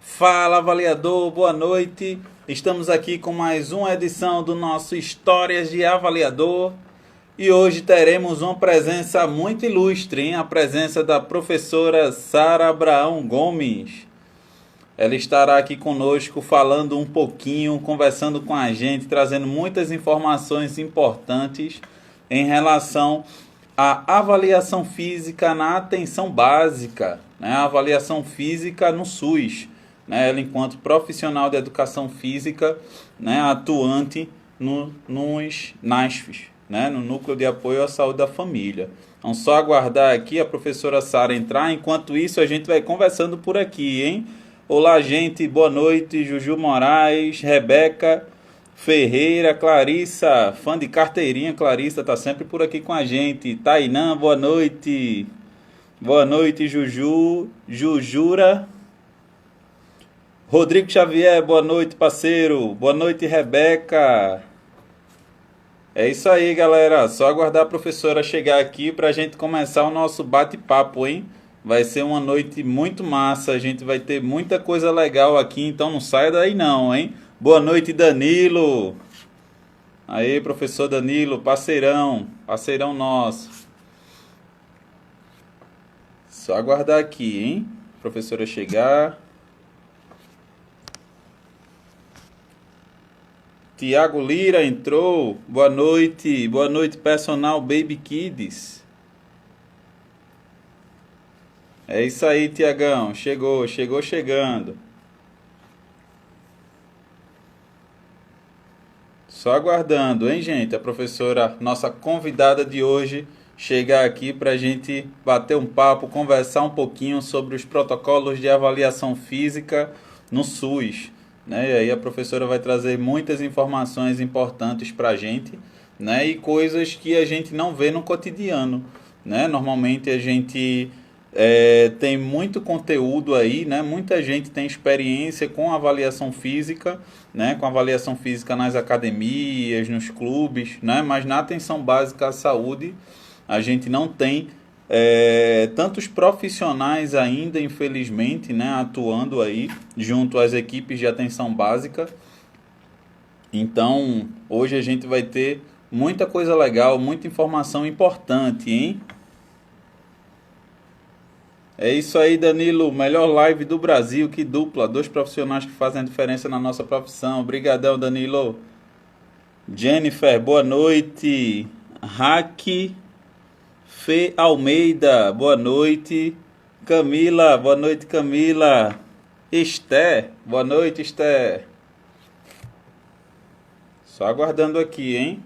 Fala, avaliador, boa noite. Estamos aqui com mais uma edição do nosso Histórias de Avaliador e hoje teremos uma presença muito ilustre, hein? A presença da professora Sara Abraão Gomes. Ela estará aqui conosco falando um pouquinho, conversando com a gente, trazendo muitas informações importantes em relação à avaliação física na atenção básica, né? A avaliação física no SUS, né? Ela enquanto profissional de educação física, né? Atuante nos NASFs, né? No Núcleo de Apoio à Saúde da Família. Vamos só aguardar aqui a professora Sara entrar, enquanto isso a gente vai conversando por aqui, hein? Olá, gente, boa noite. Juju Moraes, Rebeca Ferreira, Clarissa, fã de carteirinha, Clarissa tá sempre por aqui com a gente. Tainã, boa noite. Boa noite, Juju. Jujura. Rodrigo Xavier, boa noite, parceiro. Boa noite, Rebeca. É isso aí, galera. Só aguardar a professora chegar aqui para a gente começar o nosso bate-papo, hein? Vai ser uma noite muito massa. A gente vai ter muita coisa legal aqui, então não saia daí não, hein? Boa noite, Danilo. Aí, professor Danilo, parceirão, parceirão nosso. Só aguardar aqui, hein? Professora chegar. Tiago Lira entrou. Boa noite. Boa noite, personal Baby Kids. É isso aí, Tiagão. Chegou chegando. Só aguardando, hein, gente? A professora, nossa convidada de hoje, chegar aqui para a gente bater um papo, conversar um pouquinho sobre os protocolos de avaliação física no SUS, né? E aí a professora vai trazer muitas informações importantes para a gente, né? E coisas que a gente não vê no cotidiano, né? Normalmente a gente tem muito conteúdo aí, né? Muita gente tem experiência com avaliação física, né? Com avaliação física nas academias, nos clubes, né? Mas na atenção básica à saúde a gente não tem tantos profissionais ainda, infelizmente, né? Atuando aí junto às equipes de atenção básica. Então, hoje a gente vai ter muita coisa legal, muita informação importante, hein? É isso aí, Danilo. Melhor live do Brasil, que dupla. Dois profissionais que fazem a diferença na nossa profissão. Obrigadão, Danilo. Jennifer, boa noite. Raque Fê Almeida, boa noite. Camila, boa noite, Camila. Esté, boa noite, Esté. Só aguardando aqui, hein?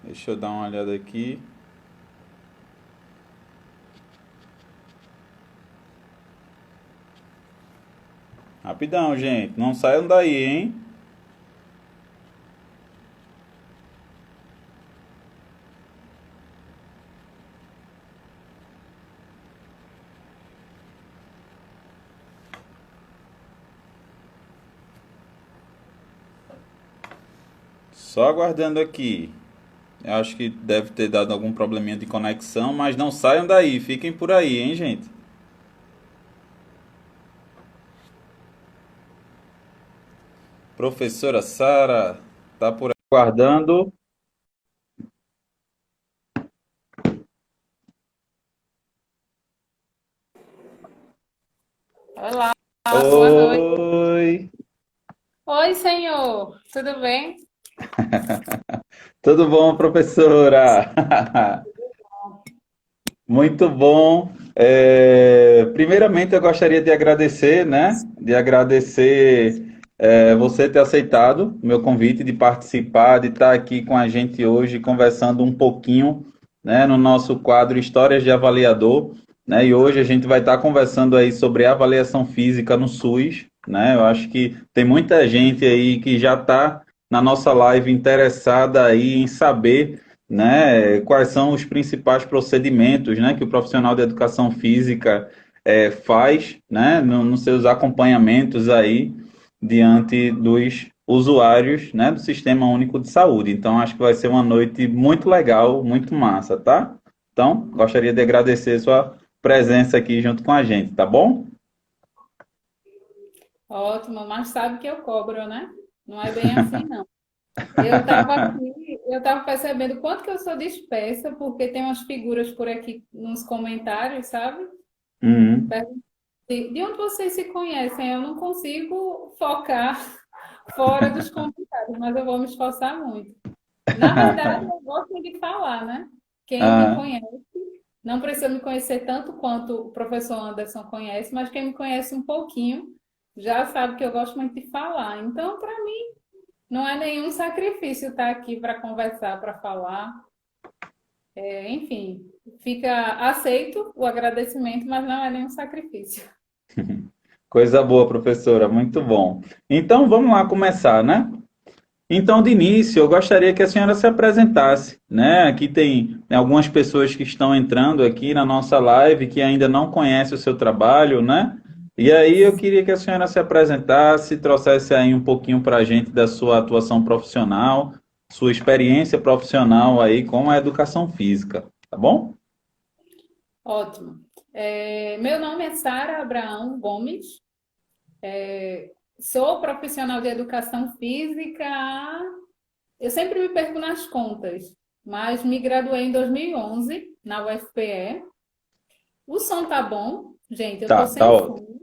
Deixa eu dar uma olhada aqui. Rapidão, gente. Não saiam daí, hein? Só aguardando aqui. Eu acho que deve ter dado algum probleminha de conexão, mas não saiam daí. Fiquem por aí, hein, gente? Professora Sara, tá por aí aguardando. Olá, boa noite. Oi! Oi, senhor, tudo bem? Tudo bom, professora? Muito bom. Primeiramente, eu gostaria de agradecer, né? De agradecer você ter aceitado o meu convite de participar, de estar aqui com a gente hoje, conversando um pouquinho, né, no nosso quadro Histórias de Avaliador, né? E hoje a gente vai estar conversando aí sobre avaliação física no SUS, né? Eu acho que tem muita gente aí que já está na nossa live interessada aí em saber, né, quais são os principais procedimentos, né, que o profissional de educação física faz, né, nos seus acompanhamentos aí diante dos usuários, né, do Sistema Único de Saúde. Então, acho que vai ser uma noite muito legal, muito massa, tá? Então, gostaria de agradecer sua presença aqui junto com a gente, tá bom? Ótimo, mas sabe que eu cobro, né? Não é bem assim, não. Eu estava percebendo quanto que eu sou dispersa, porque tem umas figuras por aqui nos comentários, sabe? Uhum. De onde vocês se conhecem? Eu não consigo focar fora dos comentários, mas eu vou me esforçar muito. Na verdade, eu gosto de falar, né? Quem me Ah, conhece, não precisa me conhecer tanto quanto o professor Anderson conhece, mas quem me conhece um pouquinho já sabe que eu gosto muito de falar. Então, para mim, não é nenhum sacrifício estar aqui para conversar, para falar. Enfim, fica aceito o agradecimento, mas não é nenhum sacrifício. coisa boa, professora, muito bom. Então vamos lá começar, né? Então, de início, eu gostaria que a senhora se apresentasse, né? Aqui tem algumas pessoas que estão entrando aqui na nossa live que ainda não conhecem o seu trabalho, né? E aí eu queria que a senhora se apresentasse, trouxesse aí um pouquinho para a gente da sua atuação profissional, sua experiência profissional aí com a educação física, tá bom? Ótimo. Meu nome é Sara Abraão Gomes. Sou profissional de educação física. Eu sempre me perco nas contas, mas me graduei em 2011 na UFPE. O som tá bom, gente. Eu tô Tá sem ótimo. fone.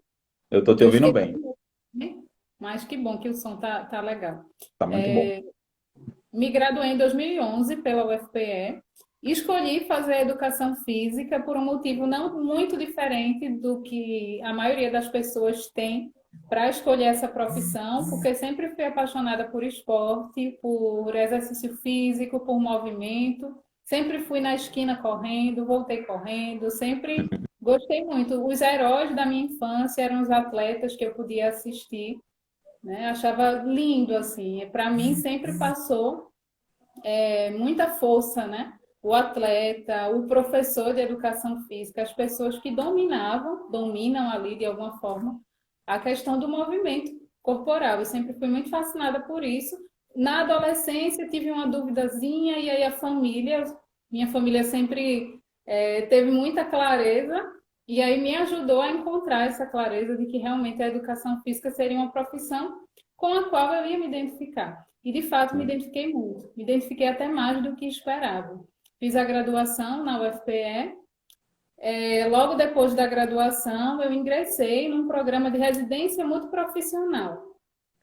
Eu tô te Eu ouvindo esqueci, bem. né? Mas que bom que o som tá legal. Tá muito bom. Me graduei em 2011 pela UFPE e escolhi fazer educação física por um motivo não muito diferente do que a maioria das pessoas tem para escolher essa profissão, porque sempre fui apaixonada por esporte, por exercício físico, por movimento. Sempre fui na esquina correndo, voltei correndo, sempre gostei muito. Os heróis da minha infância eram os atletas que eu podia assistir, né? Achava lindo assim. Para mim sempre passou muita força, né? O atleta, o professor de educação física, as pessoas que dominam ali de alguma forma a questão do movimento corporal. Eu sempre fui muito fascinada por isso. Na adolescência tive uma duvidazinha e aí minha família sempre teve muita clareza e aí me ajudou a encontrar essa clareza de que realmente a educação física seria uma profissão com a qual eu ia me identificar. E de fato me identifiquei muito, me identifiquei até mais do que esperava. Fiz a graduação na UFPE. Logo depois da graduação, eu ingressei num programa de residência multiprofissional,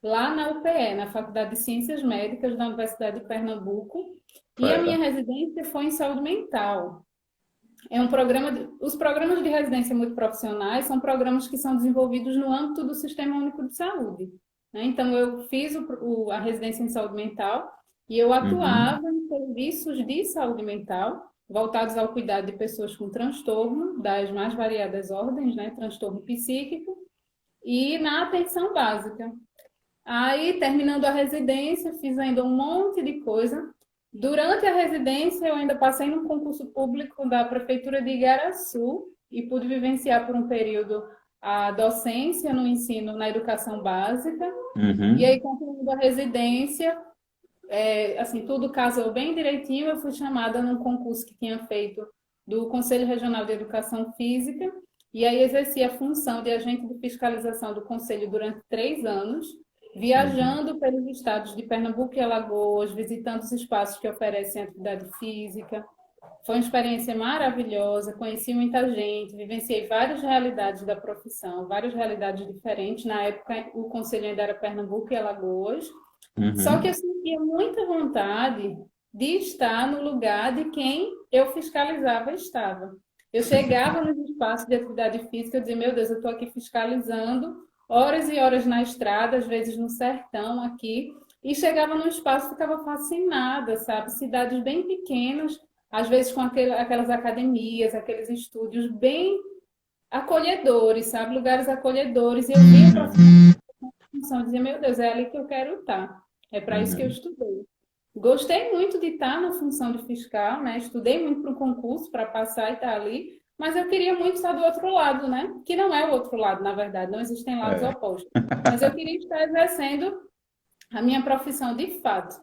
lá na UPE, na Faculdade de Ciências Médicas da Universidade de Pernambuco. E a minha Certo. residência foi em saúde mental. Os programas de residência multiprofissionais são programas que são desenvolvidos no âmbito do Sistema Único de Saúde, né? Então, eu fiz a residência em saúde mental e eu Uhum. atuava em serviços de saúde mental voltados ao cuidado de pessoas com transtorno, das mais variadas ordens, né? Transtorno psíquico, e na atenção básica. Aí, terminando a residência, fiz ainda um monte de coisa. Durante a residência, eu ainda passei num concurso público da Prefeitura de Igaraçu e pude vivenciar por um período a docência no ensino na educação básica. E aí, Uhum. concluindo a residência, assim, tudo casou bem direitinho. Eu fui chamada num concurso que tinha feito do Conselho Regional de Educação Física, e aí exerci a função de agente de fiscalização do Conselho durante 3 anos, Uhum. viajando pelos estados de Pernambuco e Alagoas, visitando os espaços que oferecem atividade física. Foi uma experiência maravilhosa, conheci muita gente, vivenciei várias realidades da profissão, várias realidades diferentes. Na época, o conselho ainda era Pernambuco e Alagoas, só que eu Uhum. sentia muita vontade de estar no lugar de quem eu fiscalizava estava. Eu chegava nos espaços de atividade física e dizia, meu Deus, eu estou aqui fiscalizando horas e horas na estrada, às vezes no sertão aqui, e chegava num espaço e ficava fascinada, sabe? Cidades bem pequenas, às vezes com aquelas academias, aqueles estúdios bem acolhedores, sabe? Lugares acolhedores, e eu via o profissional função, dizia, meu Deus, é ali que eu quero estar. É para isso que eu Uhum. estudei. Gostei muito de estar na função de fiscal, né? Estudei muito para o concurso para passar e estar ali, mas eu queria muito estar do outro lado, né? Que não é o outro lado, na verdade, não existem lados É. opostos. Mas eu queria estar exercendo a minha profissão de fato,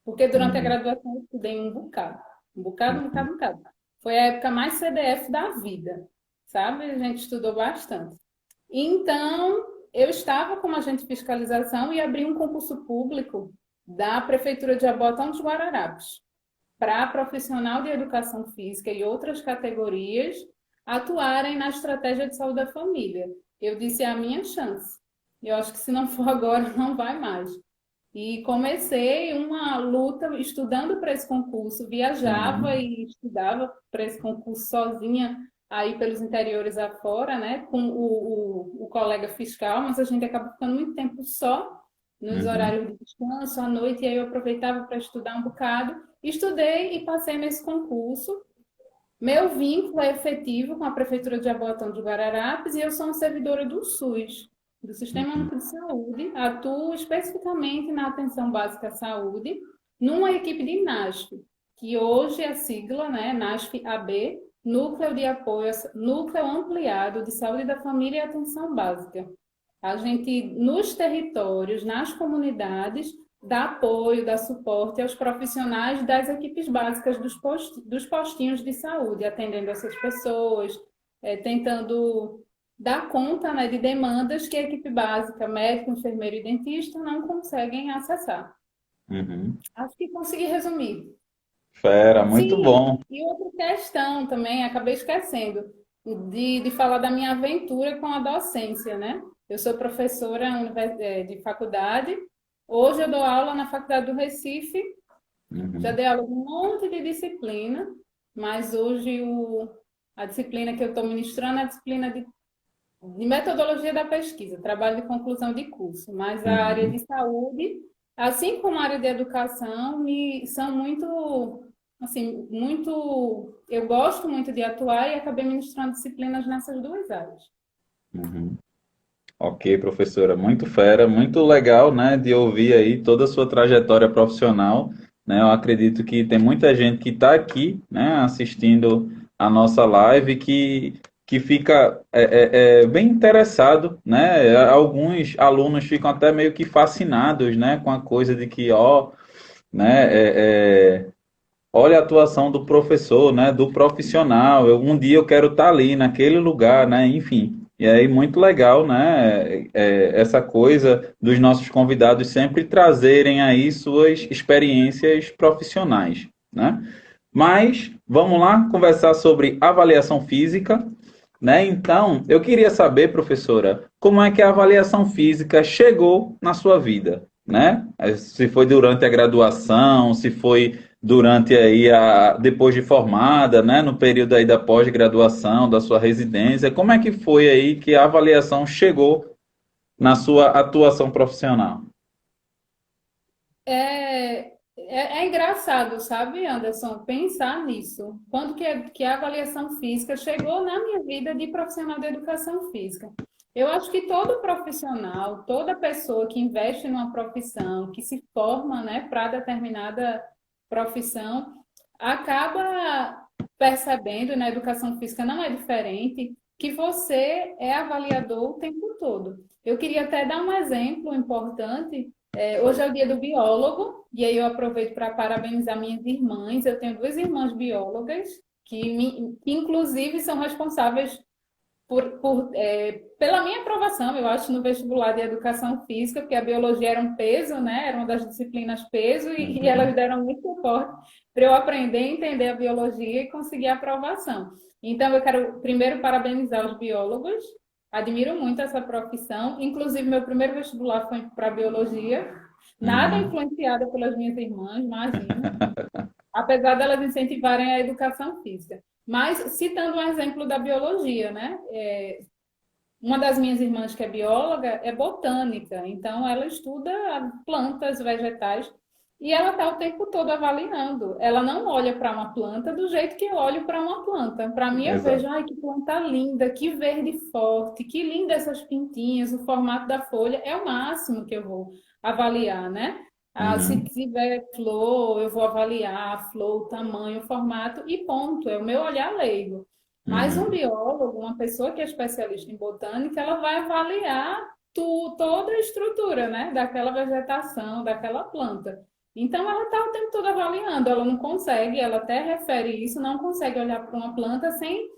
porque durante a Uhum. graduação eu estudei um bocado, um bocado, um bocado, um bocado. Foi a época mais CDF da vida, sabe? A gente estudou bastante. Então, eu estava como agente de fiscalização e abri um concurso público da Prefeitura de Jabotão dos Guararapes para profissional de educação física e outras categorias atuarem na estratégia de saúde da família. Eu disse, é a minha chance. Eu acho que se não for agora, não vai mais. E comecei uma luta estudando para esse concurso, viajava Uhum. e estudava para esse concurso sozinha, aí pelos interiores afora, né, com o colega fiscal, mas a gente acaba ficando muito tempo só, nos Uhum. horários de descanso, à noite, e aí eu aproveitava para estudar um bocado. Estudei e passei nesse concurso. Meu vínculo é efetivo com a Prefeitura de Jaboatão de Guararapes e eu sou uma servidora do SUS, do Sistema Uhum. Único de Saúde. Atuo especificamente na atenção básica à saúde, numa equipe de NASF, que hoje é a sigla, né, NASF-AB, Núcleo de Apoio, Núcleo Ampliado de Saúde da Família e Atenção Básica. A gente, nos territórios, nas comunidades, dá apoio, dá suporte aos profissionais das equipes básicas dos postinhos de saúde, atendendo essas pessoas, tentando dar conta, né, de demandas que a equipe básica, médico, enfermeiro e dentista, não conseguem acessar. Uhum. Acho que consegui resumir. Fera, muito Sim, bom. e outra questão também, acabei esquecendo, de falar da minha aventura com a docência, né? Eu sou professora de faculdade, hoje eu dou aula na Faculdade do Recife, já Uhum. dei aula de um monte de disciplina, mas hoje a disciplina que eu estou ministrando é a disciplina de metodologia da pesquisa, trabalho de conclusão de curso, mas a área de Uhum. saúde, assim como a área de educação, são muito, assim, muito, eu gosto muito de atuar e acabei ministrando disciplinas nessas duas áreas. Uhum. Ok, professora, muito fera, muito legal, né, de ouvir aí toda a sua trajetória profissional, né? Eu acredito que tem muita gente que está aqui, né, assistindo a nossa live que fica bem interessado, né? Alguns alunos ficam até meio que fascinados, né, com a coisa de que, ó, né, olha a atuação do professor, né, do profissional. Um dia eu quero estar ali naquele lugar, né, enfim. E aí muito legal, né, essa coisa dos nossos convidados sempre trazerem aí suas experiências profissionais, né? Mas vamos lá conversar sobre avaliação física, né? Então, eu queria saber, professora, como é que a avaliação física chegou na sua vida, né? Se foi durante a graduação, se foi durante aí depois de formada, né? No período aí da pós-graduação, da sua residência, como é que foi aí que a avaliação chegou na sua atuação profissional? É engraçado, sabe, Anderson, pensar nisso. Quando que a avaliação física chegou na minha vida de profissional de educação física? Eu acho que todo profissional, toda pessoa que investe numa profissão, que se forma, né, para determinada profissão, acaba percebendo, e na educação física não é diferente, que você é avaliador o tempo todo. Eu queria até dar um exemplo importante. Hoje é o dia do biólogo, e aí eu aproveito para parabenizar minhas irmãs. Eu tenho duas irmãs biólogas que inclusive, são responsáveis pela minha aprovação, eu acho, no vestibular de educação física, porque a biologia era um peso, né? Era uma das disciplinas peso, e elas Uhum, deram muito suporte para eu aprender a entender a biologia e conseguir a aprovação. Então, eu quero primeiro parabenizar os biólogos, admiro muito essa profissão, inclusive meu primeiro vestibular foi para biologia, nada uhum, influenciada pelas minhas irmãs, imagina, apesar delas incentivarem a educação física. Mas, citando um exemplo da biologia, né? Uma das minhas irmãs, que é bióloga, é botânica, então ela estuda plantas, vegetais, e ela está o tempo todo avaliando. Ela não olha para uma planta do jeito que eu olho para uma planta. Para mim, eu vejo, exato. ai, que planta linda, que verde forte, que linda essas pintinhas, o formato da folha, é o máximo que eu vou avaliar, né? Se Uhum, tiver flor, eu vou avaliar a flor, o tamanho, o formato e ponto. É o meu olhar leigo. Mas um uhum, biólogo, uma pessoa que é especialista em botânica, ela vai avaliar toda a estrutura, né, daquela vegetação, daquela planta. Então, ela está o tempo todo avaliando, ela não consegue, ela até refere isso, não consegue olhar para uma planta sem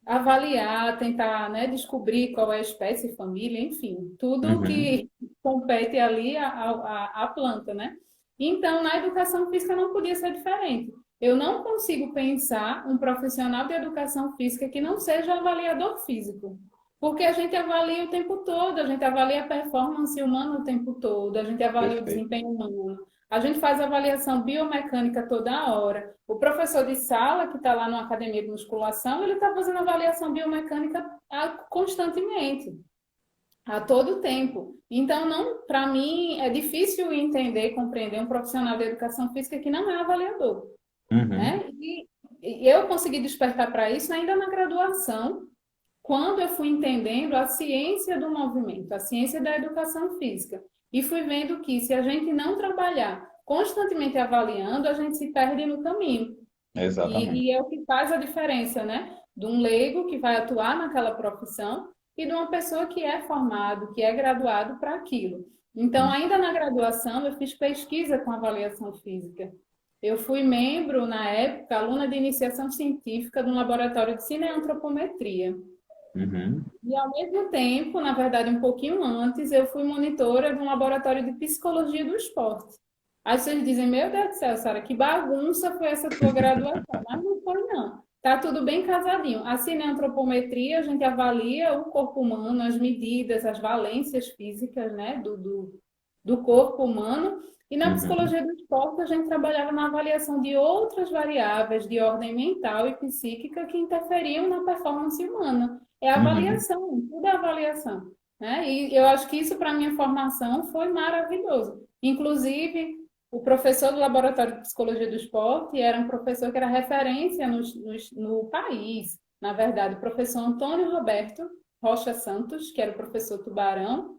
avaliar, tentar, né, descobrir qual é a espécie, família, enfim, tudo Uhum. que compete ali à planta, né? Então, na educação física não podia ser diferente. Eu não consigo pensar um profissional de educação física que não seja avaliador físico, porque a gente avalia o tempo todo, a gente avalia a performance humana o tempo todo, a gente avalia o Perfeito. desempenho humano, a gente faz avaliação biomecânica toda hora. O professor de sala, que está lá numa academia de musculação, ele está fazendo avaliação biomecânica constantemente, a todo tempo. Então, não, para mim, é difícil entender e compreender um profissional de educação física que não é avaliador, Uhum. né? E eu consegui despertar para isso ainda na graduação, quando eu fui entendendo a ciência do movimento, a ciência da educação física, e fui vendo que se a gente não trabalhar constantemente avaliando, a gente se perde no caminho. Exatamente. E é o que faz a diferença, né? De um leigo que vai atuar naquela profissão e de uma pessoa que é formado, que é graduado para aquilo. Então, Uhum. ainda na graduação, eu fiz pesquisa com avaliação física. Eu fui membro, na época, aluna de iniciação científica de um laboratório de cineantropometria. Uhum. E, ao mesmo tempo, na verdade, um pouquinho antes, eu fui monitora de um laboratório de psicologia do esporte. Aí vocês dizem, meu Deus do céu, Sara, que bagunça foi essa tua graduação? Mas não foi, não. Tá tudo bem casadinho. Assim, na antropometria, a gente avalia o corpo humano, as medidas, as valências físicas, né, do corpo humano. E na Uhum. psicologia do esporte, a gente trabalhava na avaliação de outras variáveis de ordem mental e psíquica que interferiam na performance humana. É Uhum. avaliação, tudo é avaliação, né? E eu acho que isso para minha formação foi maravilhoso. Inclusive, o professor do Laboratório de Psicologia do Esporte era um professor que era referência no país. Na verdade, o professor Antônio Roberto Rocha Santos, que era o professor Tubarão,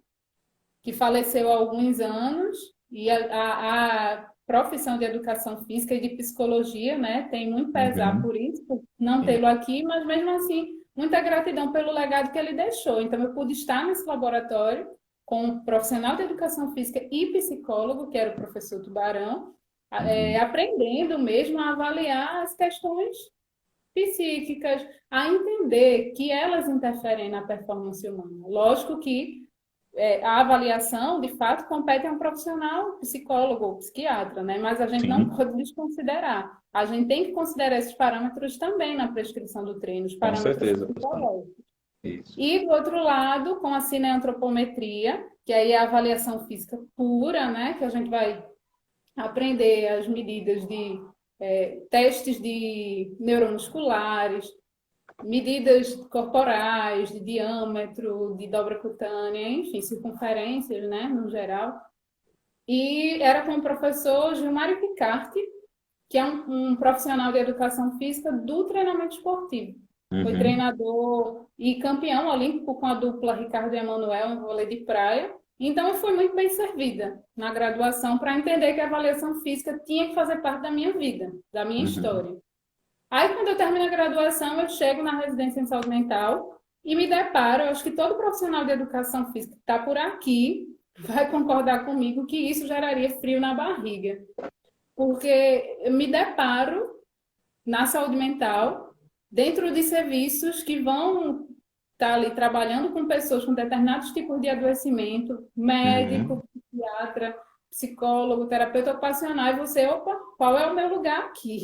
que faleceu há alguns anos, e a profissão de educação física e de psicologia, né, tem muito pesar Uhum. por isso, por não Sim. tê-lo aqui, mas mesmo assim, muita gratidão pelo legado que ele deixou. Então, eu pude estar nesse laboratório com um profissional de educação física e psicólogo, que era o professor Tubarão, Uhum. aprendendo mesmo a avaliar as questões psíquicas, a entender que elas interferem na performance humana. Lógico que a avaliação, de fato, compete a um profissional, psicólogo ou psiquiatra, né? Mas a gente não Sim, pode desconsiderar. A gente tem que considerar esses parâmetros também na prescrição do treino, os com parâmetros certeza, Luciano. psicológicos. Isso. E, do outro lado, com a cineantropometria, que aí é a avaliação física pura, né? Que a gente vai aprender as medidas de testes de neuromusculares, medidas corporais, de diâmetro, de dobra cutânea, enfim, circunferências, né, no geral. E era com o professor Gilmário Picarte, que é um profissional de educação física do treinamento esportivo. Foi Uhum. treinador e campeão olímpico com a dupla Ricardo e Emanuel em vôlei de praia. Então, eu fui muito bem servida na graduação para entender que a avaliação física tinha que fazer parte da minha vida, da minha Uhum. história. Aí, quando eu termino a graduação, eu chego na residência em saúde mental e me deparo, eu acho que todo profissional de educação física que está por aqui vai concordar comigo que isso geraria frio na barriga, porque eu me deparo na saúde mental dentro de serviços que vão estar ali trabalhando com pessoas com determinados tipos de adoecimento, Uhum. médico, psiquiatra, psicólogo, terapeuta ocupacional, e você, opa, qual é o meu lugar aqui?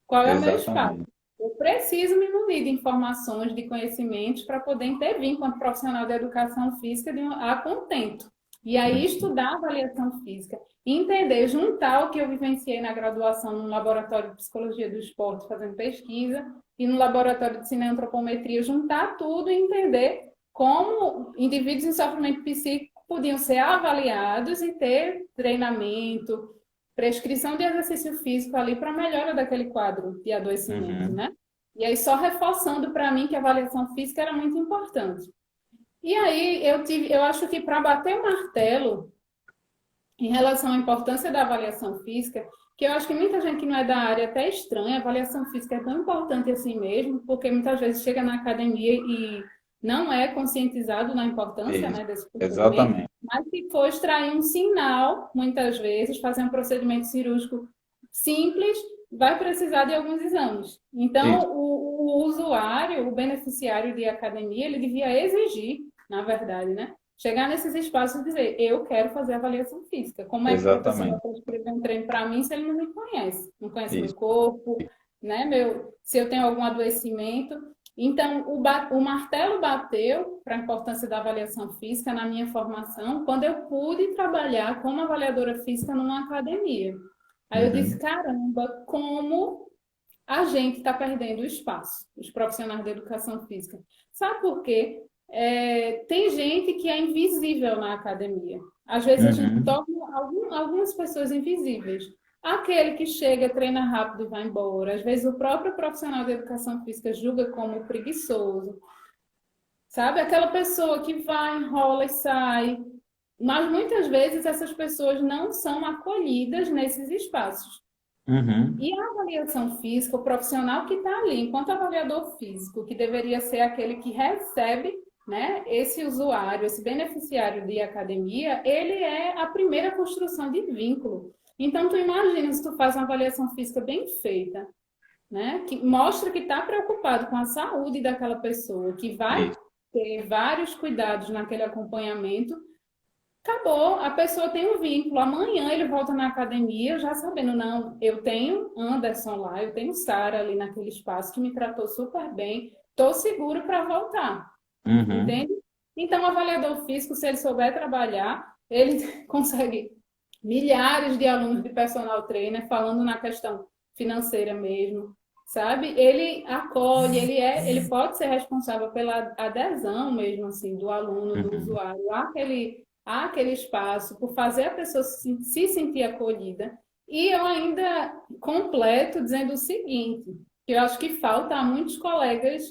Qual é o meu espaço? Exatamente. Eu preciso me munir de informações, de conhecimentos para poder intervir enquanto profissional da educação física a contento. E aí Uhum. estudar avaliação física, entender, juntar o que eu vivenciei na graduação no laboratório de psicologia do esporte, fazendo pesquisa, e no laboratório de cineantropometria, juntar tudo e entender como indivíduos em sofrimento psíquico podiam ser avaliados e ter treinamento, prescrição de exercício físico ali para melhora daquele quadro de adoecimento, Uhum. né? E aí só reforçando para mim que a avaliação física era muito importante. E aí eu acho que para bater o martelo em relação à importância da avaliação física, que eu acho que muita gente que não é da área até estranha, a avaliação física é tão importante assim mesmo, porque muitas vezes chega na academia e não é conscientizado na importância, Isso. né, desse procedimento, Exatamente. mas se for extrair um sinal, muitas vezes, fazer um procedimento cirúrgico simples, vai precisar de alguns exames. Isso. Então, o o usuário, o beneficiário de academia, ele devia exigir, na verdade, né? Chegar nesses espaços e dizer, eu quero fazer avaliação física. Como é que uma pessoa Exatamente. vai prescrever um treino para mim se ele não me conhece? Não conhece meu Isso. corpo, né? Se eu tenho algum adoecimento. Então, o martelo bateu para a importância da avaliação física na minha formação quando eu pude trabalhar como avaliadora física numa academia. Aí eu disse, Uhum. caramba, como a gente está perdendo o espaço, os profissionais da educação física. Sabe por quê? Tem gente que é invisível na academia. Às vezes a gente Uhum. torna algumas pessoas invisíveis. Aquele que chega, treina rápido e vai embora. Às vezes o próprio profissional da educação física julga como preguiçoso. Sabe? Aquela pessoa que vai, enrola e sai. Mas muitas vezes essas pessoas não são acolhidas nesses espaços. Uhum. E a avaliação física, o profissional que está ali, enquanto avaliador físico, que deveria ser aquele que recebe, né, esse usuário, esse beneficiário de academia, ele é a primeira construção de vínculo. Então, tu imagina se tu faz uma avaliação física bem feita, né, que mostra que está preocupado com a saúde daquela pessoa, que vai Isso. ter vários cuidados naquele acompanhamento. Acabou, a pessoa tem um vínculo. Amanhã ele volta na academia já sabendo, não, eu tenho Anderson lá, eu tenho Sara ali naquele espaço que me tratou super bem, estou seguro para voltar, Uhum. entende? Então, o avaliador físico, se ele souber trabalhar, ele consegue milhares de alunos de personal trainer falando na questão financeira mesmo, sabe? Ele acolhe, ele pode ser responsável pela adesão mesmo assim do aluno, do Uhum. usuário àquele espaço, por fazer a pessoa se sentir acolhida. E eu ainda completo dizendo o seguinte, que eu acho que falta a muitos colegas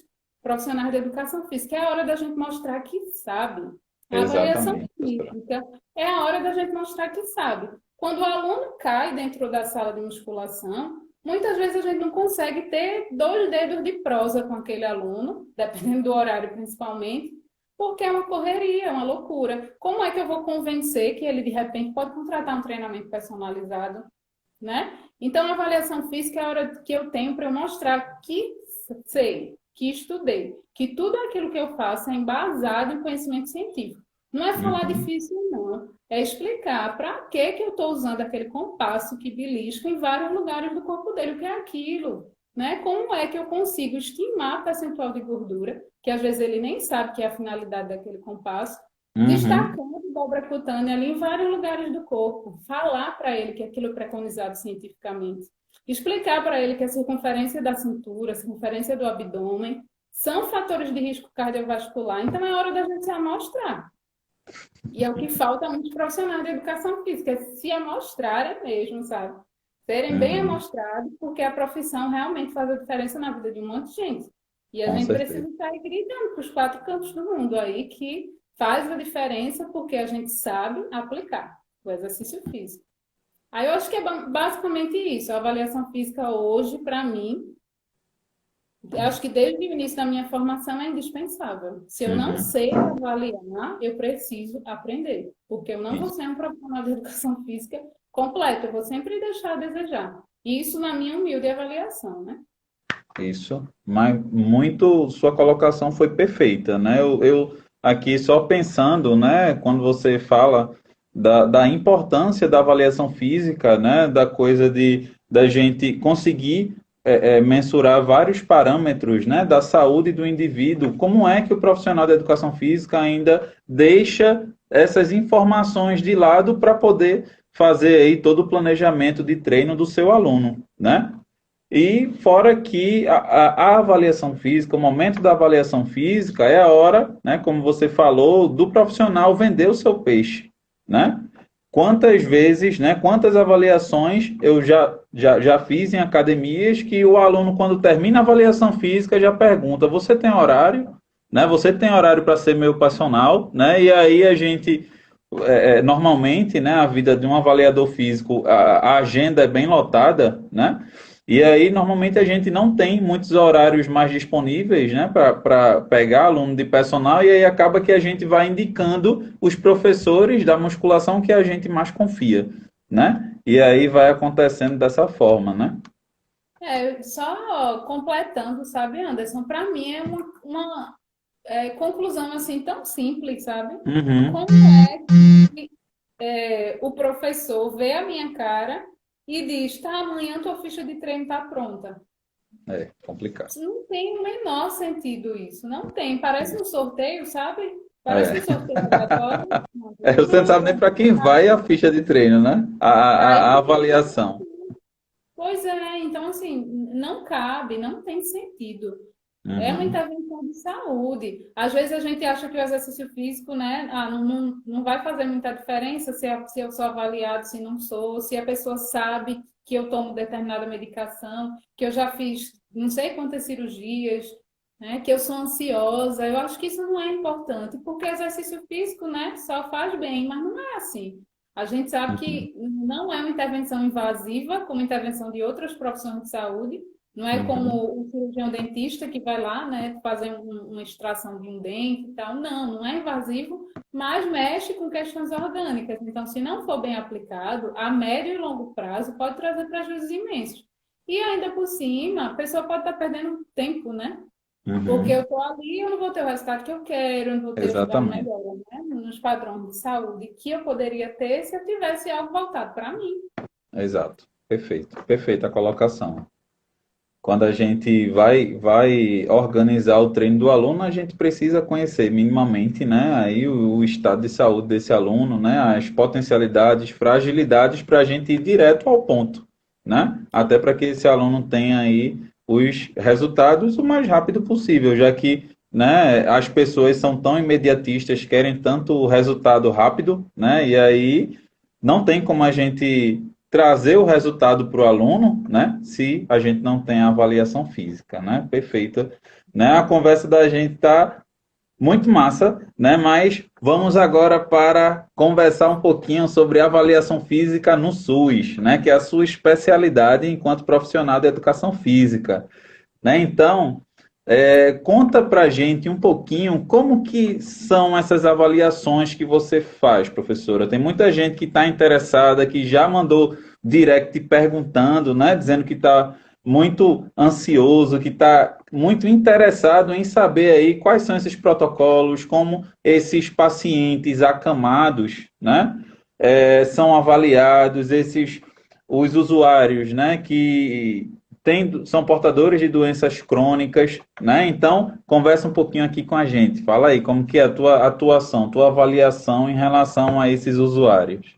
profissionais de educação física, é a hora da gente mostrar que sabe. A avaliação Exatamente, professora. física é a hora da gente mostrar que sabe. Quando o aluno cai dentro da sala de musculação, muitas vezes a gente não consegue ter dois dedos de prosa com aquele aluno, dependendo do horário principalmente, porque é uma correria, é uma loucura. Como é que eu vou convencer que ele, de repente, pode contratar um treinamento personalizado, né? Então, a avaliação física é a hora que eu tenho para eu mostrar que sei, que estudei, que tudo aquilo que eu faço é embasado em conhecimento científico. Não é falar Uhum. difícil, não. É explicar para que eu estou usando aquele compasso que belisca em vários lugares do corpo dele, o que é aquilo. Né? Como é que eu consigo estimar a percentual de gordura, que às vezes ele nem sabe que é a finalidade daquele compasso, Uhum. destacando dobra cutânea ali em vários lugares do corpo. Falar para ele que aquilo é preconizado cientificamente. Explicar para ele que a circunferência da cintura, a circunferência do abdômen, são fatores de risco cardiovascular. Então é hora da gente se amostrar. E é o que falta a muitos profissionais de educação física, é se amostrarem mesmo, sabe? Serem bem Uhum. amostrados, porque a profissão realmente faz a diferença na vida de um monte de gente. E a Com gente certeza. precisa estar gritando para os quatro cantos do mundo aí que faz a diferença porque a gente sabe aplicar o exercício físico. Aí eu acho que é basicamente isso. A avaliação física hoje, para mim, eu acho que desde o início da minha formação é indispensável. Se eu não Uhum. sei avaliar, eu preciso aprender, porque eu não vou Isso. ser um profissional de educação física completo, eu vou sempre deixar a desejar. Isso na minha humilde avaliação, né? Isso, mas muito, sua colocação foi perfeita, né? Eu aqui só pensando, né, quando você fala da importância da avaliação física, né, da coisa de da gente conseguir mensurar vários parâmetros, né, da saúde do indivíduo, como é que o profissional da educação física ainda deixa essas informações de lado para poder fazer aí todo o planejamento de treino do seu aluno, né? E fora que a avaliação física, o momento da avaliação física é a hora, né, como você falou, do profissional vender o seu peixe, né? Quantas vezes, né, quantas avaliações eu já fiz em academias que o aluno, quando termina a avaliação física, já pergunta: você tem horário? Né? Você tem horário para ser meu personal? Né? E aí a gente, normalmente, né, a vida de um avaliador físico, a agenda é bem lotada, né? E aí, normalmente, a gente não tem muitos horários mais disponíveis, né, para pegar aluno de personal, e aí acaba que a gente vai indicando os professores da musculação que a gente mais confia, né? E aí vai acontecendo dessa forma, né? Só completando, sabe, Anderson? Para mim é uma conclusão assim tão simples, sabe? Uhum. Como é que o professor vê a minha cara e diz, tá, amanhã tua ficha de treino tá pronta. É complicado. Não tem o menor sentido isso. Não tem. Parece um sorteio, sabe? Parece um É. sorteio aleatório. Você não sabe nem para quem vai a ficha de treino, né? A Aí, avaliação. pois é, então assim, não cabe, não tem sentido. É uma Uhum. intervenção de saúde. Às vezes a gente acha que o exercício físico, né, não vai fazer muita diferença se eu sou avaliado, se não sou, se a pessoa sabe que eu tomo determinada medicação, que eu já fiz não sei quantas cirurgias, né, que eu sou ansiosa. Eu acho que isso não é importante, porque o exercício físico, né, só faz bem, mas não é assim. A gente sabe Uhum. que não é uma intervenção invasiva, como intervenção de outras profissões de saúde, não é Uhum. como o cirurgião dentista que vai lá, né, fazer uma extração de um dente e tal. Não, não é invasivo, mas mexe com questões orgânicas. Então, se não for bem aplicado, a médio e longo prazo pode trazer prejuízos imensos. E ainda por cima, a pessoa pode estar perdendo tempo, né? Porque eu Uhum. estou ali, eu não vou ter o resultado que eu quero, eu não vou ter a Exatamente. melhora, né, nos padrões de saúde que eu poderia ter se eu tivesse algo voltado para mim. Exato. Perfeito. Perfeita a colocação. Quando a gente vai organizar o treino do aluno, a gente precisa conhecer minimamente, né, aí o estado de saúde desse aluno, né, as potencialidades, fragilidades, para a gente ir direto ao ponto, né, até para que esse aluno tenha aí os resultados o mais rápido possível, já que, né, as pessoas são tão imediatistas, querem tanto o resultado rápido, né, e aí não tem como a gente trazer o resultado para o aluno, né? Se a gente não tem a avaliação física, né? Perfeita, né? A conversa da gente está muito massa, né? Mas vamos agora para conversar um pouquinho sobre avaliação física no SUS, né? Que é a sua especialidade enquanto profissional de educação física, né? Então, conta pra gente um pouquinho como que são essas avaliações que você faz, professora. Tem muita gente que está interessada, que já mandou direct perguntando, né? Dizendo que está muito ansioso, que está muito interessado em saber aí quais são esses protocolos, como esses pacientes acamados, né? São avaliados, os usuários, né? Que são portadores de doenças crônicas, né? Então, conversa um pouquinho aqui com a gente. Fala aí, como que é a tua atuação, tua avaliação em relação a esses usuários.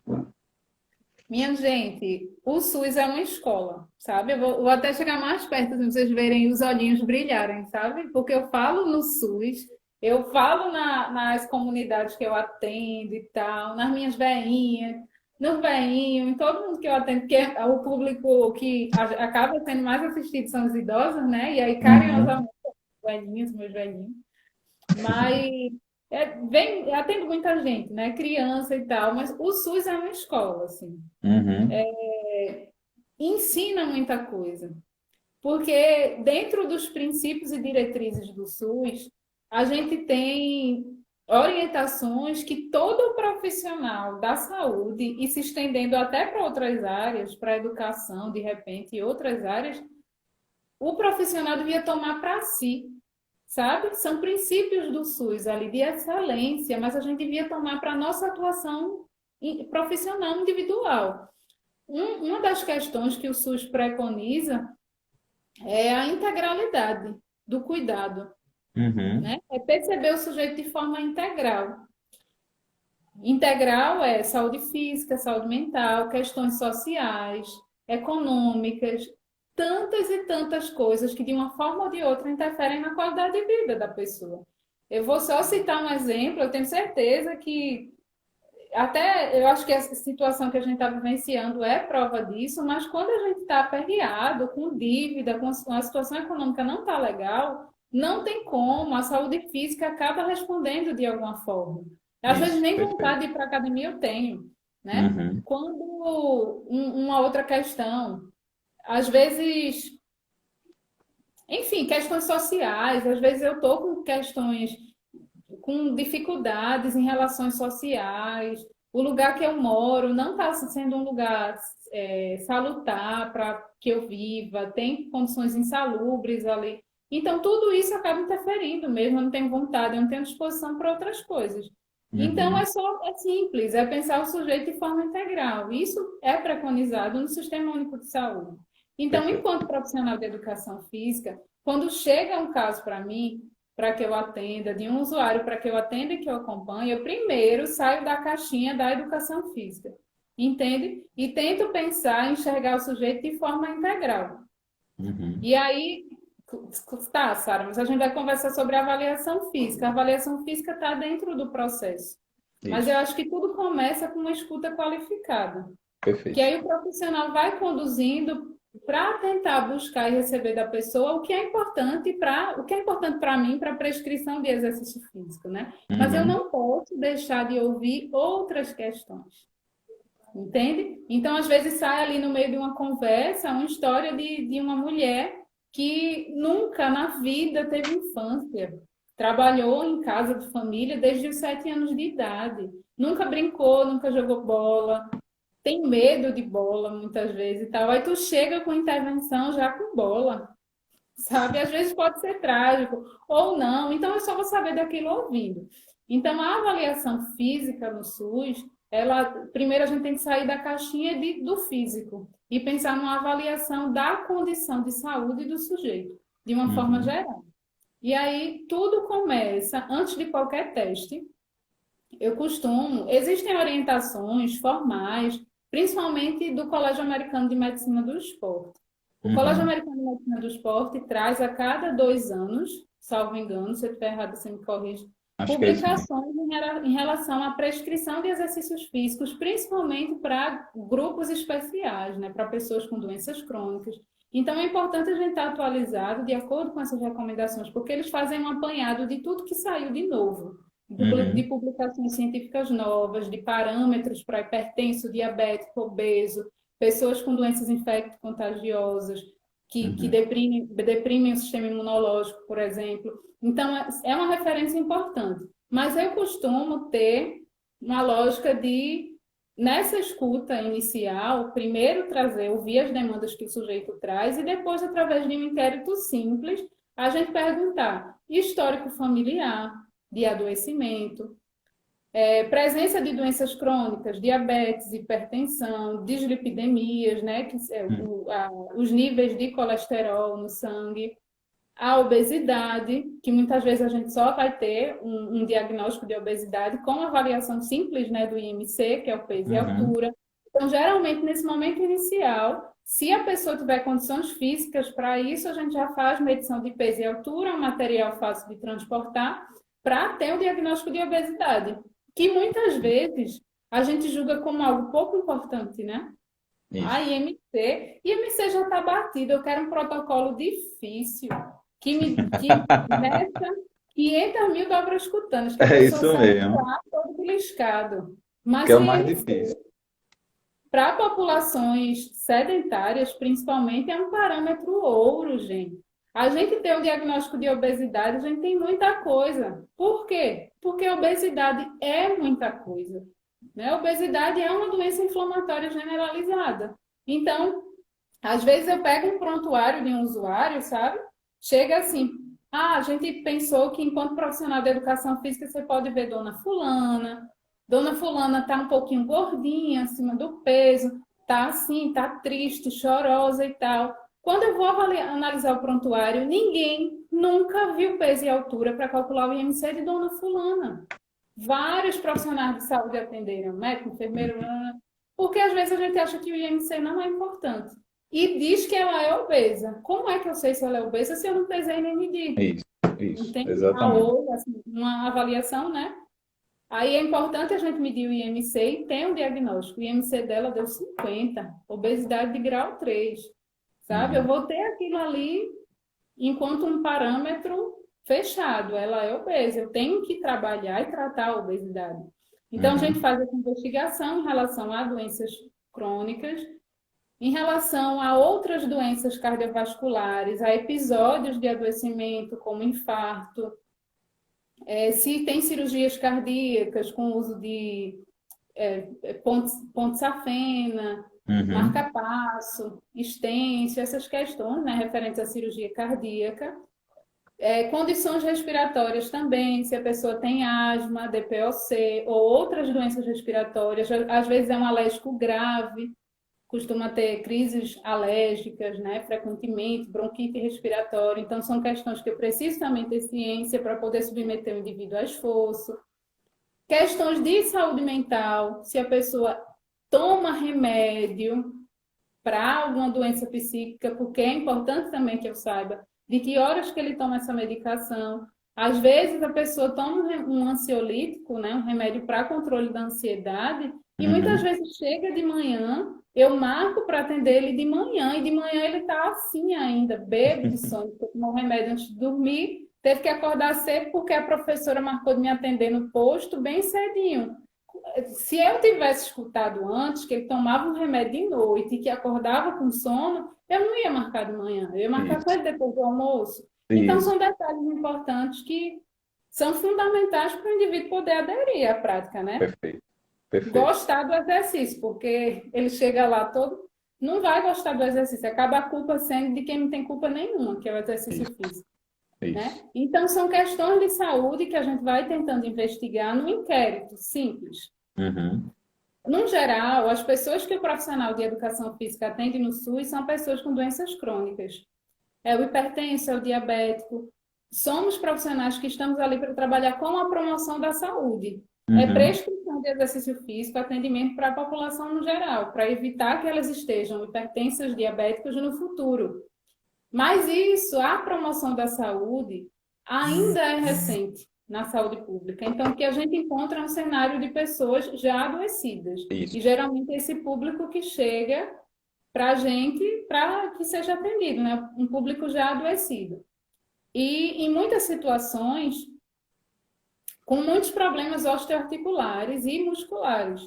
Minha gente, o SUS é uma escola, sabe? Vou até chegar mais perto, para vocês verem os olhinhos brilharem, sabe? Porque eu falo no SUS, eu falo nas comunidades que eu atendo e tal, nas minhas veinhas, nos veinhos, em todo mundo que eu atendo, que é o público que acaba sendo mais assistido são os idosos, né? E aí, Uhum, carinhosamente, os velhinhos, meus velhinhos. Mas vem, atendo muita gente, né? Criança e tal, mas o SUS é uma escola, assim, uhum, ensina muita coisa. Porque dentro dos princípios e diretrizes do SUS, a gente tem orientações que todo profissional da saúde, e se estendendo até para outras áreas, para a educação, de repente, e outras áreas, o profissional devia tomar para si, sabe? São princípios do SUS ali de excelência, mas a gente devia tomar para a nossa atuação profissional individual. Uma das questões que o SUS preconiza é a integralidade do cuidado, uhum, né? É perceber o sujeito de forma integral. Integral é saúde física, saúde mental, questões sociais, econômicas, tantas e tantas coisas que de uma forma ou de outra interferem na qualidade de vida da pessoa. Eu vou só citar um exemplo, eu tenho certeza que até eu acho que essa situação que a gente está vivenciando é prova disso, mas quando a gente está aperreado, com dívida, com a situação econômica não está legal, não tem como, a saúde física acaba respondendo de alguma forma. Às vezes isso, nem perfeito. vontade de ir para a academia eu tenho, né? Uhum, Quando uma outra questão, às vezes, enfim, questões sociais, às vezes eu estou com questões com dificuldades em relações sociais, o lugar que eu moro não está sendo um lugar salutar para que eu viva, tem condições insalubres ali. Então, tudo isso acaba interferindo mesmo. Eu não tenho vontade, eu não tenho disposição para outras coisas. Então, Uhum. é simples, é pensar o sujeito de forma integral. Isso é preconizado no Sistema Único de Saúde. Então, Perfeito. enquanto profissional de educação física, quando chega um caso para mim, para que eu atenda, de um usuário para que eu atenda e que eu acompanhe, eu primeiro saio da caixinha da educação física, entende? E tento pensar, enxergar o sujeito de forma integral. Uhum. E aí, tá, Sara, mas a gente vai conversar sobre avaliação física. A avaliação física está dentro do processo. Mas eu Isso. acho que tudo começa com uma escuta qualificada, que Perfeito. aí o profissional vai conduzindo para tentar buscar e receber da pessoa o que é importante para mim para prescrição de exercício físico, né? Mas eu Uhum. não posso deixar de ouvir outras questões. Entende? Então, às vezes, sai ali no meio de uma conversa uma história de uma mulher que nunca na vida teve infância. Trabalhou em casa de família desde os 7 anos de idade. Nunca brincou, nunca jogou bola. Tem medo de bola muitas vezes e tal. Aí tu chega com intervenção já com bola, sabe? Às vezes pode ser trágico ou não. Então, eu só vou saber daquilo ouvindo. Então, a avaliação física no SUS, primeiro a gente tem que sair da caixinha do físico e pensar numa avaliação da condição de saúde do sujeito, de uma forma Uhum. geral. E aí, tudo começa, antes de qualquer teste, existem orientações formais, principalmente do Colégio Americano de Medicina do Esporte. O Colégio Uhum. Americano de Medicina do Esporte traz a cada 2 anos, salvo engano, se eu estiver errado, você me corrige, Acho que é isso mesmo. publicações em relação à prescrição de exercícios físicos, principalmente para grupos especiais, né, para pessoas com doenças crônicas. Então, é importante a gente estar atualizado de acordo com essas recomendações, porque eles fazem um apanhado de tudo que saiu de novo, de Uhum. publicações científicas novas, de parâmetros para hipertenso, diabético, obeso, pessoas com doenças infecto-contagiosas, que Uhum. deprimem o sistema imunológico, por exemplo. Então, é uma referência importante. Mas eu costumo ter uma lógica de, nessa escuta inicial, primeiro ouvir as demandas que o sujeito traz e depois, através de um inquérito simples, a gente perguntar histórico familiar, de adoecimento, presença de doenças crônicas, diabetes, hipertensão, dislipidemias, né, os níveis de colesterol no sangue, a obesidade, que muitas vezes a gente só vai ter um diagnóstico de obesidade com avaliação simples, né, do IMC, que é o peso e Uhum. altura. Então, geralmente, nesse momento inicial, se a pessoa tiver condições físicas para isso, a gente já faz medição de peso e altura, um material fácil de transportar, para ter o diagnóstico de obesidade, que muitas vezes a gente julga como algo pouco importante, né? A Isso. IMC já está batido, eu quero um protocolo difícil, que meça 500 mil dobras cutâneas, que a É pessoa isso sai de mesmo. lá todo beliscado. Que Mas é o o mais IMC, difícil. para populações sedentárias, principalmente, é um parâmetro ouro, gente. A gente tem o diagnóstico de obesidade, a gente tem muita coisa. Por quê? Porque a obesidade é muita coisa. Né? A obesidade é uma doença inflamatória generalizada. Então, às vezes eu pego um prontuário de um usuário, sabe? Chega assim, a gente pensou que enquanto profissional de educação física você pode ver Dona Fulana tá um pouquinho gordinha, acima do peso, tá assim, tá triste, chorosa e tal. Quando eu vou analisar o prontuário, ninguém nunca viu peso e altura para calcular o IMC de Dona Fulana. Vários profissionais de saúde atenderam, médico, enfermeiro, porque às vezes a gente acha que o IMC não é importante. E diz que ela é obesa. Como é que eu sei se ela é obesa se eu não pesei nem medi? Isso, isso, Entende? A exatamente. olho, assim, uma avaliação, né? Aí é importante a gente medir o IMC e ter um diagnóstico. O IMC dela deu 50, obesidade de grau 3, sabe? Eu Uhum. vou ter aquilo ali enquanto um parâmetro fechado. Ela é obesa. Eu tenho que trabalhar e tratar a obesidade. Então, a gente Uhum. faz essa investigação em relação a doenças crônicas, em relação a outras doenças cardiovasculares, a episódios de adoecimento, como infarto, se tem cirurgias cardíacas com uso de ponte safena, Uhum. marca-passo, extenso, essas questões, né, referentes à cirurgia cardíaca. Condições respiratórias também, se a pessoa tem asma, DPOC ou outras doenças respiratórias, às vezes é um alérgico grave, costuma ter crises alérgicas, né, frequentemente, bronquite respiratória. Então, são questões que eu preciso também ter ciência para poder submeter o indivíduo a esforço. Questões de saúde mental, se a pessoa toma remédio para alguma doença psíquica, porque é importante também que eu saiba de que horas que ele toma essa medicação. Às vezes a pessoa toma um ansiolítico, né, um remédio para controle da ansiedade, e muitas Uhum. vezes chega de manhã, eu marco para atender ele de manhã, e de manhã ele está assim ainda, bebo de sono, porque tomou um remédio antes de dormir, teve que acordar cedo porque a professora marcou de me atender no posto bem cedinho. Se eu tivesse escutado antes que ele tomava um remédio de noite e que acordava com sono, eu não ia marcar de manhã, eu ia marcar com Isso, ele depois do almoço. Então, isso. são detalhes importantes que são fundamentais para o indivíduo poder aderir à prática, né? Perfeito, perfeito. Gostar do exercício, porque ele chega lá todo, não vai gostar do exercício, acaba a culpa sendo de quem não tem culpa nenhuma, que é o exercício Isso, físico, isso. né? Então, são questões de saúde que a gente vai tentando investigar no inquérito simples. Uhum. No geral, as pessoas que o profissional de educação física atende no SUS são pessoas com doenças crônicas. É o hipertenso, é o diabético. Somos profissionais que estamos ali para trabalhar com a promoção da saúde. É Uhum. prescrição de exercício físico, atendimento para a população no geral, para evitar que elas estejam hipertensas, diabéticas no futuro. Mas isso, a promoção da saúde, ainda é recente na saúde pública. Então, o que a gente encontra é um cenário de pessoas já adoecidas. E Isso. geralmente é esse público que chega para a gente para que seja atendido, né? Um público já adoecido. E em muitas situações, com muitos problemas osteoarticulares e musculares.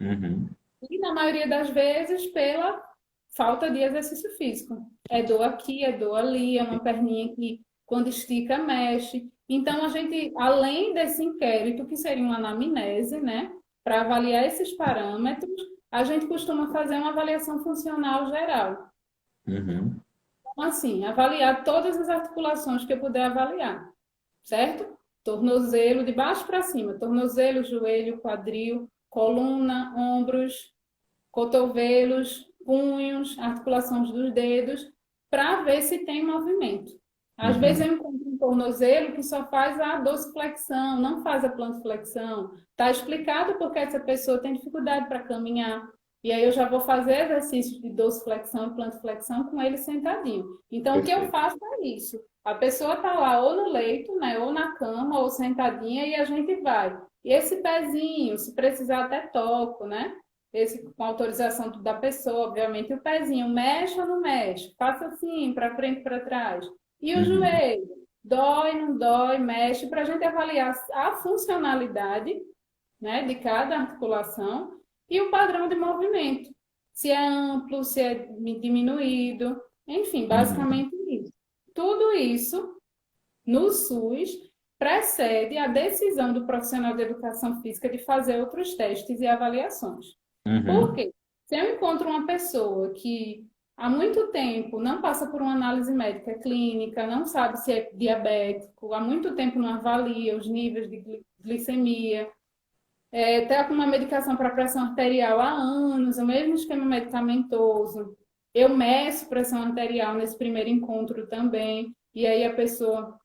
Uhum. E na maioria das vezes pela falta de exercício físico. É dor aqui, é dor ali, é uma perninha que quando estica mexe. Então a gente, além desse inquérito, que seria uma anamnese, né, para avaliar esses parâmetros, a gente costuma fazer uma avaliação funcional geral. Uhum. Então, assim, avaliar todas as articulações que eu puder avaliar, certo? Tornozelo de baixo para cima, tornozelo, joelho, quadril, coluna, ombros, cotovelos, punhos, articulações dos dedos, para ver se tem movimento. Às vezes Uhum. eu encontro um tornozelo que só faz a dorsiflexão, não faz a plantarflexão. Está explicado porque essa pessoa tem dificuldade para caminhar. E aí eu já vou fazer exercícios de dorsiflexão e plantarflexão com ele sentadinho. Então o que eu Perfeito. faço é isso. A pessoa está lá ou no leito, né, ou na cama, ou sentadinha, e a gente vai. E esse pezinho, se precisar até toco, né? Esse, com autorização da pessoa, obviamente, o pezinho mexe ou não mexe, faça assim, para frente e para trás. E o Uhum. joelho, dói, não dói, mexe, para a gente avaliar a funcionalidade, né, de cada articulação e o padrão de movimento, se é amplo, se é diminuído, enfim, Uhum. basicamente isso. Tudo isso no SUS precede a decisão do profissional de educação física de fazer outros testes e avaliações. Por Uhum. quê? Se eu encontro uma pessoa que há muito tempo não passa por uma análise médica clínica, não sabe se é diabético, há muito tempo não avalia os níveis de glicemia, está com uma medicação para pressão arterial há anos, o mesmo esquema medicamentoso, eu meço pressão arterial nesse primeiro encontro também, e aí a pessoa,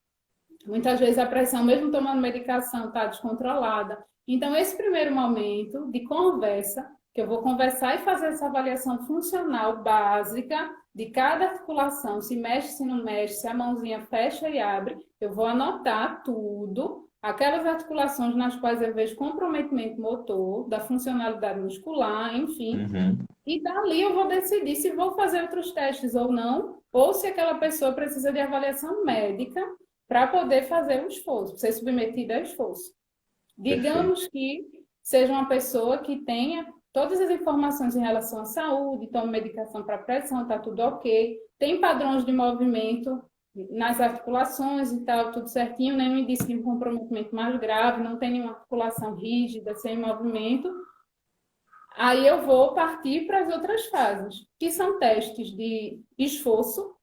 muitas vezes a pressão, mesmo tomando medicação, está descontrolada. Então, esse primeiro momento de conversa, que eu vou conversar e fazer essa avaliação funcional básica de cada articulação, se mexe, se não mexe, se a mãozinha fecha e abre, eu vou anotar tudo, aquelas articulações nas quais eu vejo comprometimento motor, da funcionalidade muscular, enfim, Uhum. e dali eu vou decidir se vou fazer outros testes ou não, ou se aquela pessoa precisa de avaliação médica para poder fazer o esforço, ser submetida a esforço. Perfeito. Digamos que seja uma pessoa que tenha todas as informações em relação à saúde, toma medicação para pressão, está tudo ok, tem padrões de movimento nas articulações e tal, tudo certinho, nenhum indício de um comprometimento mais grave, não tem nenhuma articulação rígida, sem movimento. Aí eu vou partir para as outras fases, que são testes de esforço.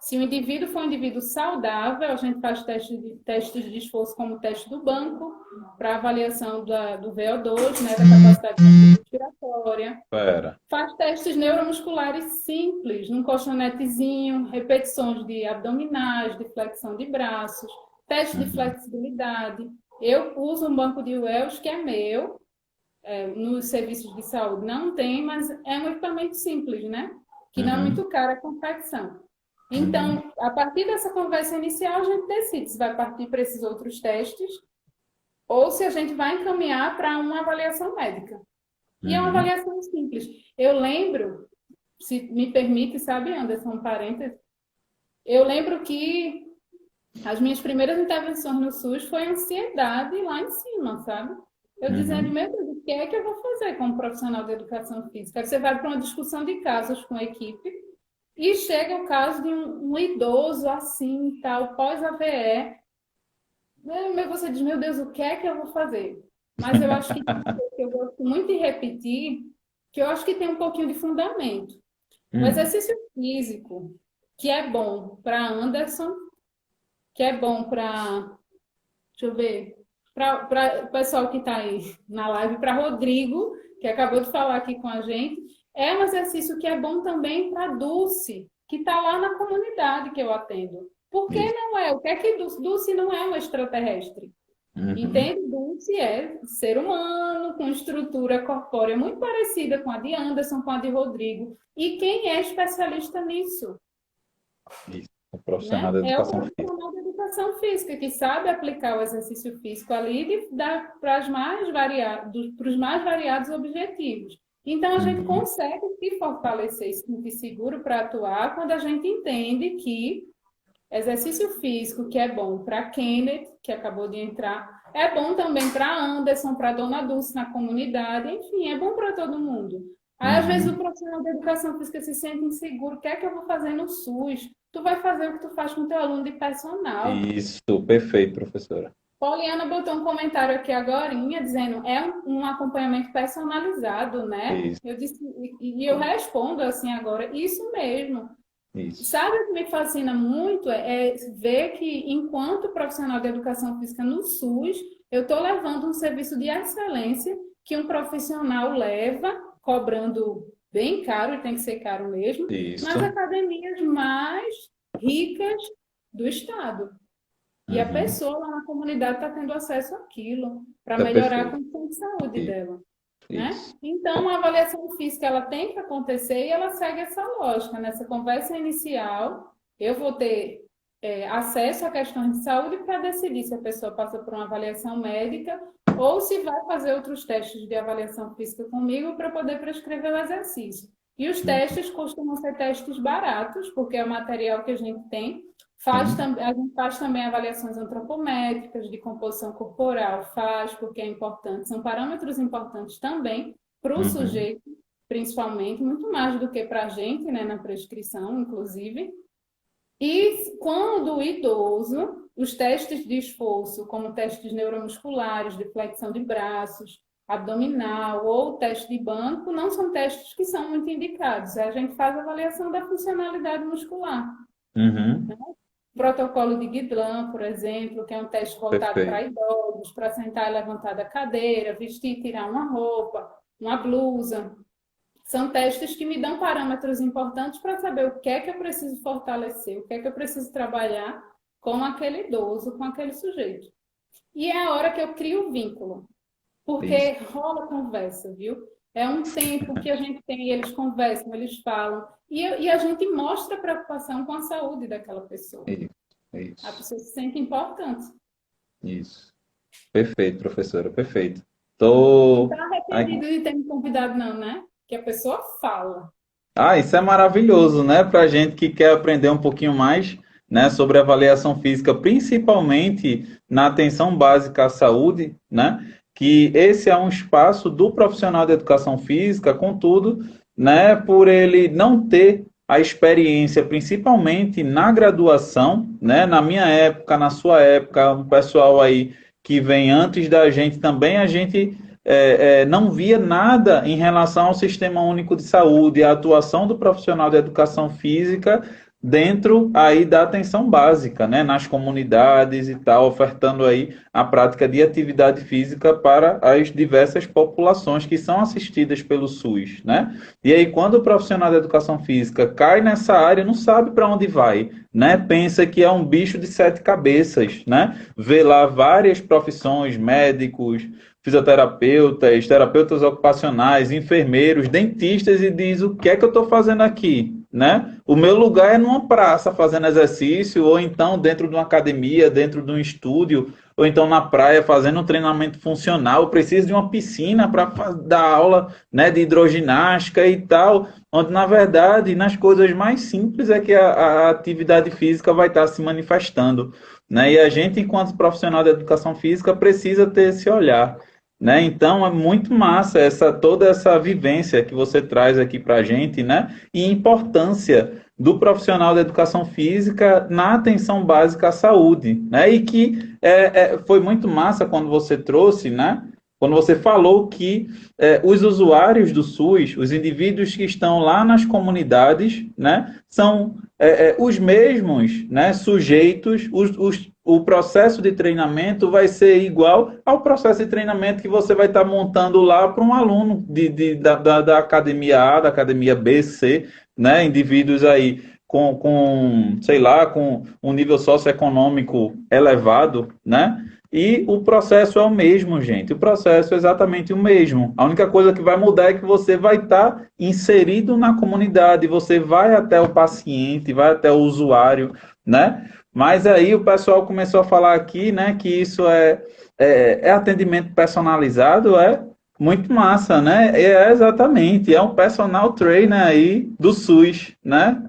Se o indivíduo for um indivíduo saudável, a gente faz testes de esforço como o teste do banco, para avaliação do VO2, né, da capacidade respiratória. Pera. Faz testes neuromusculares simples, num colchonetezinho, repetições de abdominais, de flexão de braços, teste de Uhum. flexibilidade. Eu uso um banco de Wells que é meu, nos serviços de saúde não tem, mas é um equipamento simples, né? Que não é Uhum. muito caro a confecção. Uhum. Então, a partir dessa conversa inicial, a gente decide se vai partir para esses outros testes ou se a gente vai encaminhar para uma avaliação médica. E é uma Uhum. avaliação simples. Eu lembro, se me permite, sabe, Anderson, um parênteses, eu lembro que as minhas primeiras intervenções no SUS foi ansiedade lá em cima, sabe? Eu dizendo, Uhum. meu Deus, o que é que eu vou fazer como profissional de educação física? Aí você vai para uma discussão de casos com a equipe e chega o caso de um idoso assim, tal, pós-AVE. Você diz, meu Deus, o que é que eu vou fazer? Mas eu acho que eu gosto muito de repetir, que eu acho que tem um pouquinho de fundamento. O Uhum. exercício físico, que é bom para Anderson, que é bom para, deixa eu ver, para o pessoal que está aí na live, para Rodrigo, que acabou de falar aqui com a gente, é um exercício que é bom também para Dulce, que está lá na comunidade que eu atendo. Por que Isso. não é? O que é que Dulce não é uma extraterrestre? Uhum. Entende? Dulce é ser humano, com estrutura corpórea muito parecida com a de Anderson, com a de Rodrigo. E quem é especialista nisso? Isso. O profissional Né? da É o educação física. profissional da educação física que sabe aplicar o exercício físico ali para os mais variados objetivos. Então, a gente Uhum. consegue se fortalecer e se sentir seguro para atuar quando a gente entende que exercício físico, que é bom para Kenneth, que acabou de entrar, é bom também para Anderson, para Dona Dulce na comunidade, enfim, é bom para todo mundo. Aí, às vezes, o Uhum. profissional de educação física se sente inseguro. O que é que eu vou fazer no SUS? Tu vai fazer o que tu faz com teu aluno de personal. Isso, perfeito, professora. Poliana botou um comentário aqui agorinha, dizendo, é um acompanhamento personalizado, né? Isso, Eu disse, e eu respondo assim agora, isso mesmo. isso. Sabe o que me fascina muito é ver que, enquanto profissional de educação física no SUS, eu estou levando um serviço de excelência que um profissional leva, cobrando bem caro, e tem que ser caro mesmo, nas Isso. academias mais ricas do estado. E a Uhum. pessoa lá na comunidade está tendo acesso àquilo para Tá melhorar a perfeito. condição de saúde Isso, dela, né? isso. Então, a avaliação física ela tem que acontecer e ela segue essa lógica. Nessa conversa inicial, eu vou ter acesso a questões de saúde para decidir se a pessoa passa por uma avaliação médica ou se vai fazer outros testes de avaliação física comigo para poder prescrever o exercício. E os Uhum. testes costumam ser testes baratos, porque é o material que a gente tem. Sim. A gente faz também avaliações antropométricas de composição corporal, faz, porque é importante, são parâmetros importantes também para o Uhum. sujeito, principalmente, muito mais do que para a gente, né, na prescrição, inclusive. E quando o idoso, os testes de esforço, como testes neuromusculares, de flexão de braços, abdominal ou teste de banco, não são testes que são muito indicados. A gente faz avaliação da funcionalidade muscular. Uhum. Protocolo de Guillain, por exemplo, que é um teste voltado para Perfeito. idosos, para sentar e levantar da cadeira, vestir e tirar uma roupa, uma blusa. São testes que me dão parâmetros importantes para saber o que é que eu preciso fortalecer, o que é que eu preciso trabalhar com aquele idoso, com aquele sujeito. E é a hora que eu crio o vínculo, porque Isso. rola conversa, viu? É um tempo que a gente tem, eles conversam, eles falam, e a gente mostra preocupação com a saúde daquela pessoa. Isso. A Isso. pessoa se sente importante. Isso. Perfeito, professora. Perfeito. Não Tô. está arrependido de ter me convidado, não, né? Que a pessoa fala. Isso é maravilhoso, né? Para gente que quer aprender um pouquinho mais, né, sobre avaliação física, principalmente na atenção básica à saúde, né? Que esse é um espaço do profissional de educação física, contudo, né, por ele não ter a experiência, principalmente na graduação, né? Na minha época, na sua época, um pessoal aí que vem antes da gente também, a gente não via nada em relação ao Sistema Único de Saúde, a atuação do profissional de educação física dentro aí da atenção básica, né, nas comunidades e tal, ofertando aí a prática de atividade física para as diversas populações que são assistidas pelo SUS, né? E aí quando o profissional da educação física cai nessa área, não sabe para onde vai, né? Pensa que é um bicho de sete cabeças, né? Vê lá várias profissões, médicos, fisioterapeutas, terapeutas ocupacionais, enfermeiros, dentistas e diz o que é que eu estou fazendo aqui, né? O meu lugar é numa praça fazendo exercício, ou então dentro de uma academia, dentro de um estúdio, ou então na praia fazendo um treinamento funcional. Eu preciso de uma piscina para dar aula, né, de hidroginástica e tal, onde na verdade nas coisas mais simples é que a atividade física vai estar se manifestando, né? E a gente, enquanto profissional da educação física, precisa ter esse olhar, né? Então é muito massa toda essa vivência que você traz aqui para a gente, né? E importância do profissional da educação física na atenção básica à saúde, né? E que foi muito massa quando você trouxe, né? Quando você falou que os usuários do SUS, os indivíduos que estão lá nas comunidades, né, são os mesmos, né, sujeitos, o processo de treinamento vai ser igual ao processo de treinamento que você vai estar montando lá para um aluno da academia A, da academia B, C, né, indivíduos aí sei lá, com um nível socioeconômico elevado, né? E o processo é o mesmo, gente. O processo é exatamente o mesmo. A única coisa que vai mudar é que você vai estar inserido na comunidade, você vai até o paciente, vai até o usuário, né? Mas aí o pessoal começou a falar aqui, né, que isso é atendimento personalizado, é muito massa, né? Exatamente, é um personal trainer aí do SUS, né?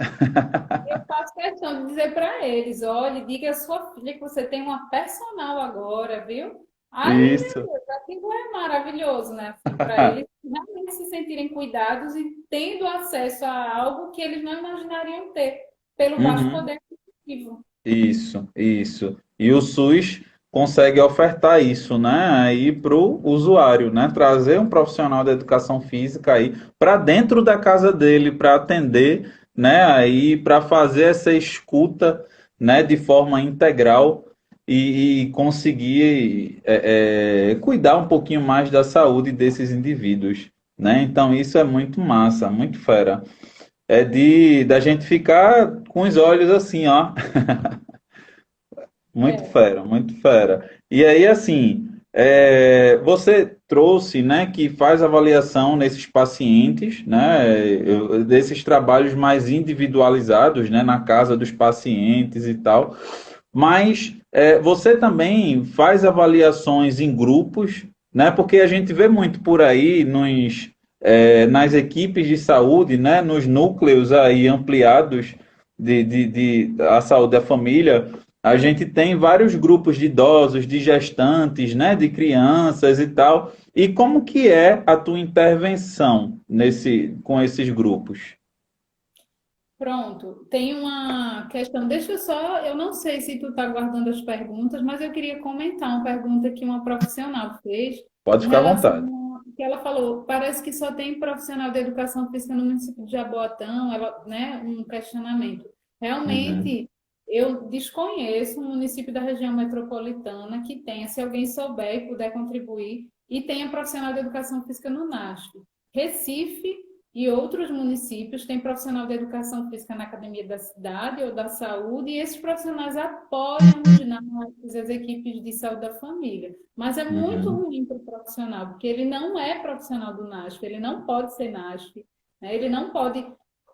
Eu faço questão de dizer para eles, olha, diga à sua filha que você tem uma personal agora, viu? Ai, meu Isso. Deus, aquilo é maravilhoso, né? Assim, para eles realmente se sentirem cuidados e tendo acesso a algo que eles não imaginariam ter, pelo baixo Uhum. poder aquisitivo. Isso, isso. E o SUS consegue ofertar isso, né, aí para o usuário, né, trazer um profissional da educação física aí para dentro da casa dele, para atender, né, aí para fazer essa escuta, né, de forma integral e conseguir cuidar um pouquinho mais da saúde desses indivíduos, né? Então isso é muito massa, muito fera. É de da gente ficar com os olhos assim, ó. Muito É, fera, muito fera. E aí, assim, você trouxe, né, que faz avaliação nesses pacientes, né, desses trabalhos mais individualizados, né, na casa dos pacientes e tal. Mas você também faz avaliações em grupos, né, porque a gente vê muito por aí nas equipes de saúde, né, nos núcleos aí ampliados de a saúde da família. A gente tem vários grupos de idosos, de gestantes, né, de crianças e tal. E como que é a tua intervenção com esses grupos? pronto, tem uma questão. Deixa eu só, eu não sei se tu está guardando as perguntas, mas eu queria comentar uma pergunta que uma profissional fez Pode em ficar à relação vontade. que ela falou, parece que só tem profissional de educação física no município de Jaboatão, ela, né, um questionamento. Uhum, Realmente, eu desconheço um município da região metropolitana que tenha, se alguém souber e puder contribuir, e tenha profissional de educação física no NASF. Recife e outros municípios têm profissional de educação física na academia da cidade ou da saúde, e esses profissionais apoiam os ginásticos, as equipes de saúde da família. Mas é muito uhum, ruim para o profissional, porque ele não é profissional do NASF, ele não pode ser NASF, né? Ele não pode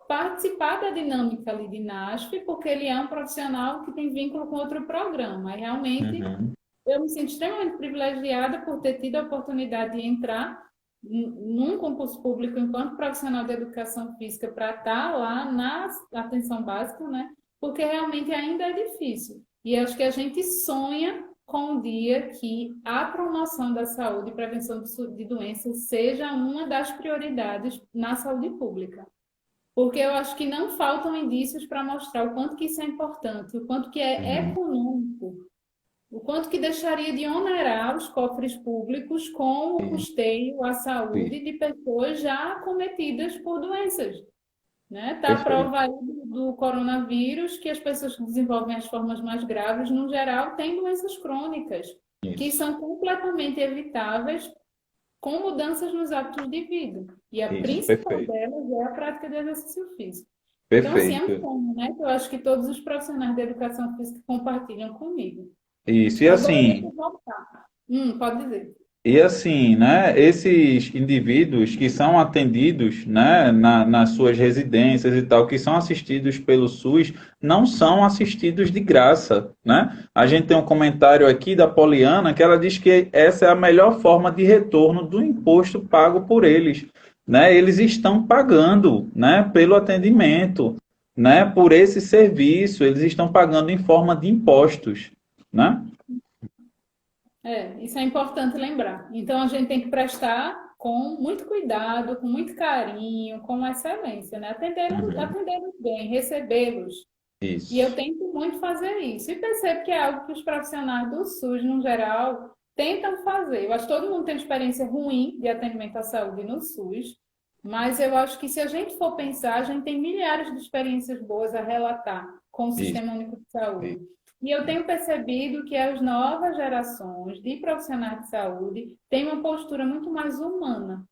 participar da dinâmica ali de NASF, porque ele é um profissional que tem vínculo com outro programa. E realmente uhum, eu me sinto extremamente privilegiada por ter tido a oportunidade de entrar num concurso público enquanto profissional de educação física para estar lá na atenção básica, né? Porque realmente ainda é difícil. E acho que a gente sonha com o dia que a promoção da saúde e prevenção de doenças seja uma das prioridades na saúde pública. Porque eu acho que não faltam indícios para mostrar o quanto que isso é importante, o quanto que é uhum. econômico o quanto que deixaria de onerar os cofres públicos com o Isso, custeio à isso. saúde de pessoas já acometidas por doenças, né? Está a Perfeito. prova aí do coronavírus que as pessoas que desenvolvem as formas mais graves, no geral, têm doenças crônicas, que Isso, são completamente evitáveis com mudanças nos hábitos de vida. E a isso. principal Perfeito. delas é a prática do exercício físico. Então, assim, é um Perfeito. sonho, né? Que eu acho que todos os profissionais da educação física compartilham comigo. Isso. Agora, deixa eu voltar. Pode dizer. E assim, né, esses indivíduos que são atendidos, né, nas suas residências e tal, que são assistidos pelo SUS, não são assistidos de graça, né? A gente tem um comentário aqui da Poliana que ela diz que essa é a melhor forma de retorno do imposto pago por eles, né? Eles estão pagando, né, pelo atendimento, né, por esse serviço, eles estão pagando em forma de impostos, né? Isso é importante lembrar. Então, a gente tem que prestar com muito cuidado, com muito carinho, com excelência, né? Uhum. Atendê-los bem, recebê-los. E eu Isso, tento muito fazer isso. E percebo que é algo que os profissionais do SUS, no geral, tentam fazer. Eu acho que todo mundo tem experiência ruim de atendimento à saúde no SUS, mas eu acho que se a gente for pensar, a gente tem milhares de experiências boas a relatar com o isso, Sistema Único de isso. Saúde. E eu tenho percebido que as novas gerações de profissionais de saúde têm uma postura muito mais humana.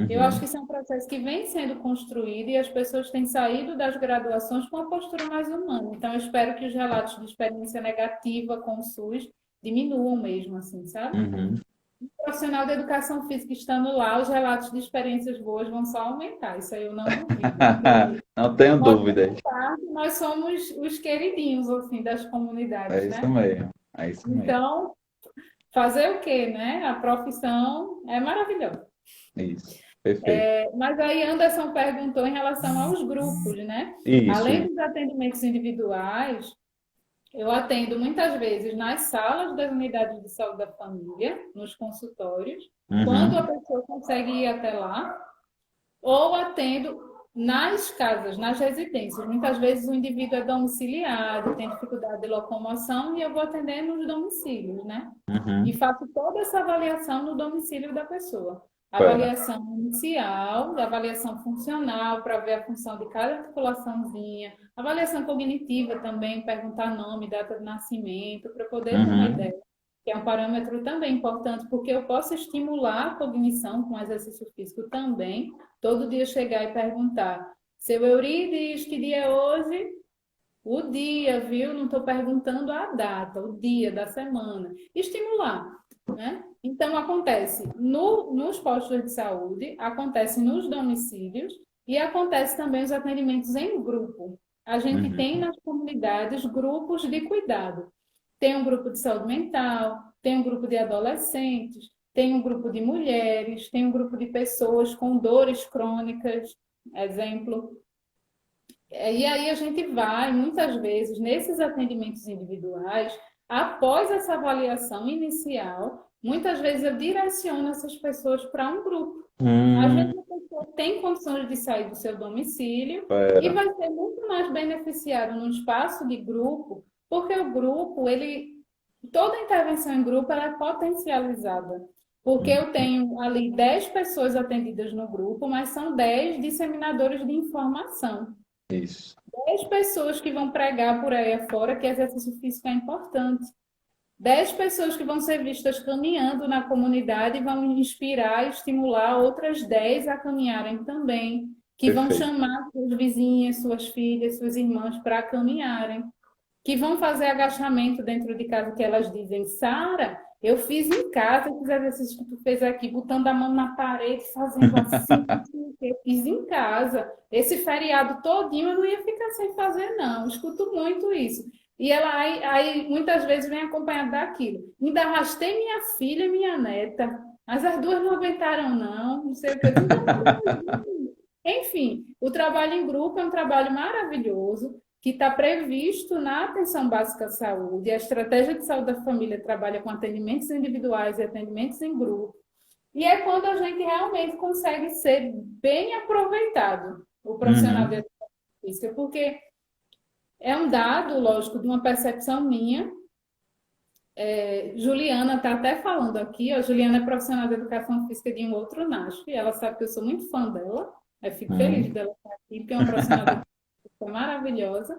Eu acho que Uhum. isso é um processo que vem sendo construído e as pessoas têm saído das graduações com uma postura mais humana. Então, eu espero que os relatos de experiência negativa com o SUS diminuam mesmo, assim, sabe? Uhum. O profissional da educação física estando lá, os relatos de experiências boas vão só aumentar. Isso aí eu não duvido, porque, Não tenho modéstia dúvidas. à parte, nós somos os queridinhos, assim, das É comunidades, isso né? mesmo. É isso mesmo. Então, fazer o quê, né? A profissão é maravilhosa. Isso. Perfeito. Mas aí Anderson perguntou em relação aos grupos, né? Isso, Além isso. dos atendimentos individuais, eu atendo muitas vezes nas salas das unidades de saúde da família, nos consultórios, quando a Uhum. pessoa consegue ir até lá, ou atendo nas casas, nas residências. Muitas vezes o indivíduo é domiciliado, tem dificuldade de locomoção e eu vou atender nos domicílios, né? E Uhum. faço toda essa avaliação no domicílio da pessoa. Pera. Avaliação inicial, avaliação funcional, para ver a função de cada articulaçãozinha, avaliação cognitiva também, perguntar nome, data de nascimento, para poder ter uma Uhum. ideia, que é um parâmetro também importante, porque eu posso estimular a cognição com exercício físico também, todo dia chegar e perguntar, seu Eurides, que dia é hoje? O dia, viu? Não estou perguntando a data, o dia da semana. Estimular, né? Então, acontece nos postos de saúde, acontece nos domicílios e acontece também os atendimentos em grupo. A gente tem Uhum. nas comunidades grupos de cuidado. Tem um grupo de saúde mental, tem um grupo de adolescentes, tem um grupo de mulheres, tem um grupo de pessoas com dores crônicas, exemplo. E aí a gente vai, muitas vezes, nesses atendimentos individuais, após essa avaliação inicial, muitas vezes eu direciono essas pessoas para um grupo. Às vezes Hum, a pessoa tem condições de sair do seu domicílio e pera. vai ser muito mais beneficiado no espaço de grupo, porque o grupo, toda intervenção em grupo ela é potencializada. Porque Hum, eu tenho ali 10 pessoas atendidas no grupo, mas são 10 disseminadores de informação. isso. 10 pessoas que vão pregar por aí afora que exercício físico é importante. 10 pessoas que vão ser vistas caminhando na comunidade e vão inspirar e estimular outras 10 a caminharem também, que vão Perfeito. chamar suas vizinhas, suas filhas, suas irmãs para caminharem, que vão fazer agachamento dentro de casa, que elas dizem, Sara, eu fiz em casa esses exercícios que tu fez aqui, botando a mão na parede, fazendo assim, eu fiz em casa. Esse feriado todinho eu não ia ficar sem fazer, não. Escuto muito isso. E ela aí muitas vezes vem acompanhada daquilo. Ainda arrastei minha filha e minha neta, mas as duas não aguentaram, não sei o que. Eu disse, então, enfim, o trabalho em grupo é um trabalho maravilhoso que está previsto na atenção básica à saúde. A estratégia de saúde da família trabalha com atendimentos individuais e atendimentos em grupo. E é quando a gente realmente consegue ser bem aproveitado, o profissional de Uhum. educação física, porque é um dado, lógico, de uma percepção minha, Juliana está até falando aqui, ó, Juliana é profissional de educação física de um outro NASF, e ela sabe que eu sou muito fã dela, eu fico feliz Uhum. dela estar aqui, porque é uma profissional de educação física maravilhosa.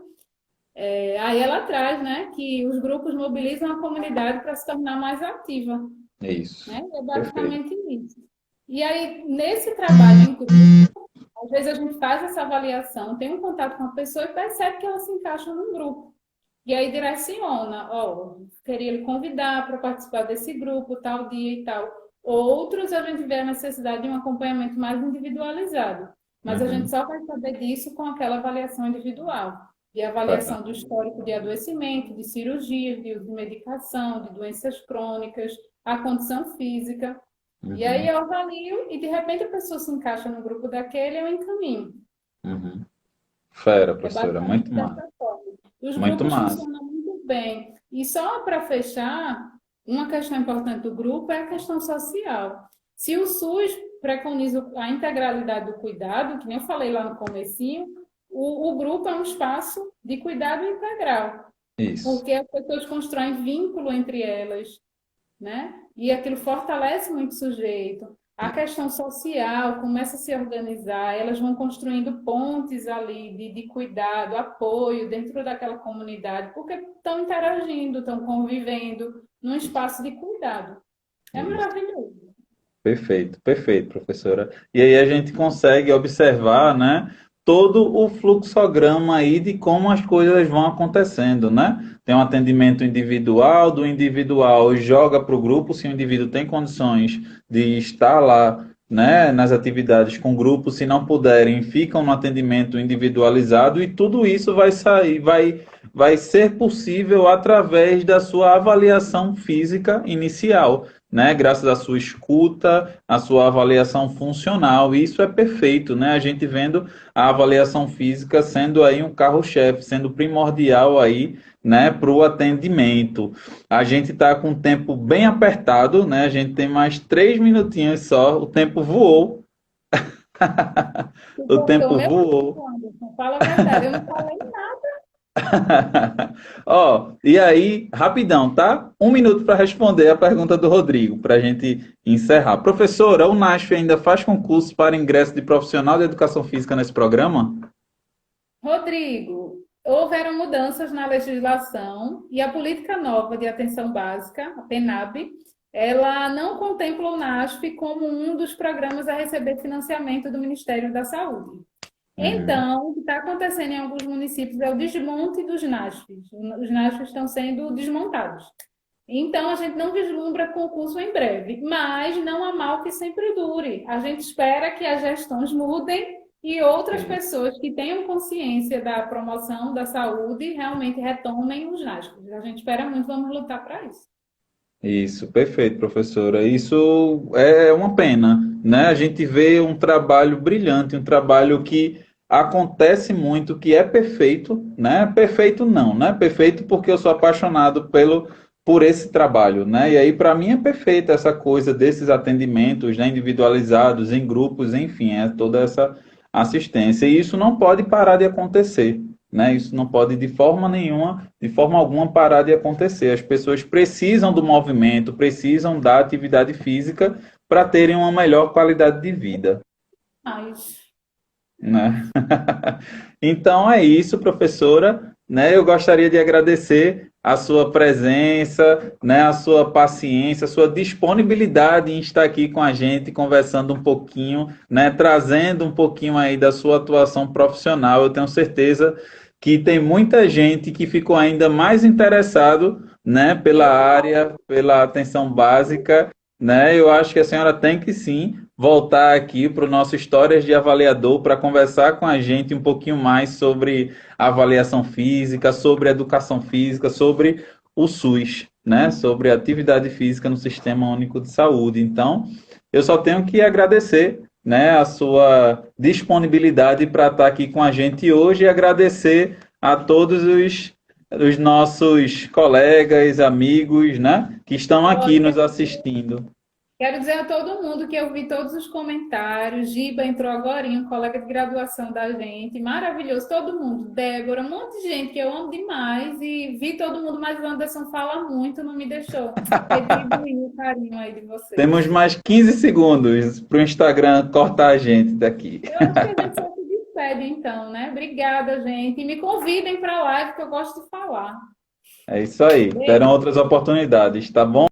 Aí ela traz, né, que os grupos mobilizam a comunidade para se tornar mais ativa, Isso. né? É Perfeito. basicamente isso. E aí, nesse trabalho em grupo, às vezes a gente faz essa avaliação, tem um contato com a pessoa e percebe que ela se encaixa num grupo. E aí direciona, ó, queria lhe convidar para participar desse grupo, tal dia e tal. Outros a gente vê a necessidade de um acompanhamento mais individualizado, mas a gente Uhum. só vai saber disso com aquela avaliação individual, de Tá. avaliação do histórico de adoecimento, de cirurgias, de uso de medicação, de doenças crônicas, a condição física. E aí Uhum. eu avalio e de repente a pessoa se encaixa no grupo daquele, eu encaminho. Uhum. Fera, É professora. Muito basicamente massa. dessa forma. Os Muito grupos massa. funcionam muito bem. E só para fechar, uma questão importante do grupo é a questão social. Se o SUS preconiza a integralidade do cuidado, que nem eu falei lá no comecinho, o grupo é um espaço de cuidado integral, Isso. porque as pessoas constroem vínculo entre elas, né? E aquilo fortalece muito o sujeito. A questão social começa a se organizar, elas vão construindo pontes ali de cuidado, apoio dentro daquela comunidade, porque estão interagindo, estão convivendo num espaço de cuidado. É Isso. maravilhoso. Perfeito, perfeito, professora. E aí a gente consegue observar, né, todo o fluxograma aí de como as coisas vão acontecendo, né? Tem um atendimento individual, do individual joga para o grupo, se o indivíduo tem condições de estar lá, né, nas atividades com o grupo, se não puderem, ficam no atendimento individualizado e tudo isso vai sair, vai ser possível através da sua avaliação física inicial, né? Graças à sua escuta, à sua avaliação funcional. E isso é perfeito, né? A gente vendo a avaliação física sendo aí um carro-chefe, sendo primordial aí, né, para o atendimento. A gente está com o tempo bem apertado, né? A gente tem mais 3 minutinhos só. O tempo voou. Tu O cortou tempo meu voou. tempo, Anderson. Fala a verdade, eu não falei nada. Ó, e aí, rapidão, tá? 1 minuto para responder a pergunta do Rodrigo, para a gente encerrar. Professora, o NASF ainda faz concurso para ingresso de profissional de educação física nesse programa? Rodrigo, houveram mudanças na legislação e a política nova de atenção básica, a PENAB, ela não contempla o NASF como um dos programas a receber financiamento do Ministério da Saúde. Uhum. Então, o que está acontecendo em alguns municípios é o desmonte dos NASFs. Os NASFs estão sendo desmontados. Então, a gente não vislumbra concurso em breve, mas não há mal que sempre dure. A gente espera que as gestões mudem e outras pessoas que tenham consciência da promoção da saúde realmente retomem os NASFs. A gente espera muito, vamos lutar para isso. Isso, perfeito, professora. Isso é uma pena, né? A gente vê um trabalho brilhante, um trabalho que acontece muito, que é perfeito, né? Perfeito não, né? Perfeito porque eu sou apaixonado por esse trabalho, né? E aí para mim é perfeita essa coisa desses atendimentos, né, individualizados em grupos, enfim, é toda essa assistência. E isso não pode parar de acontecer, né? Isso não pode de forma nenhuma, de forma alguma parar de acontecer. As pessoas precisam do movimento, precisam da atividade física para terem uma melhor qualidade de vida, Mas, né? Então é isso, professora, né? Eu gostaria de agradecer a sua presença, né, a sua paciência, a sua disponibilidade em estar aqui com a gente, conversando um pouquinho, né, trazendo um pouquinho aí da sua atuação profissional. Eu tenho certeza que tem muita gente que ficou ainda mais interessado, né, pela eu área, pela atenção básica, né? Eu acho que a senhora tem que sim voltar aqui para o nosso Histórias de Avaliador para conversar com a gente um pouquinho mais sobre avaliação física, sobre educação física, sobre o SUS, né? Sobre atividade física no Sistema Único de Saúde. Então, eu só tenho que agradecer, né, a sua disponibilidade para estar aqui com a gente hoje e agradecer a todos os nossos colegas, amigos, né, que estão aqui nos olha, assistindo. Quero dizer a todo mundo que eu vi todos os comentários. Giba entrou agora, um colega de graduação da gente. Maravilhoso, todo mundo. Débora, um monte de gente que eu amo demais. E vi todo mundo, mas o Anderson fala muito, não me deixou retribuir o carinho aí de vocês. Temos mais 15 segundos para o Instagram cortar a gente daqui. Eu acho que a gente só se despede então, né? Obrigada, gente. E me convidem para a live que eu gosto de falar. É isso aí. Terão Beijo. outras oportunidades, tá bom?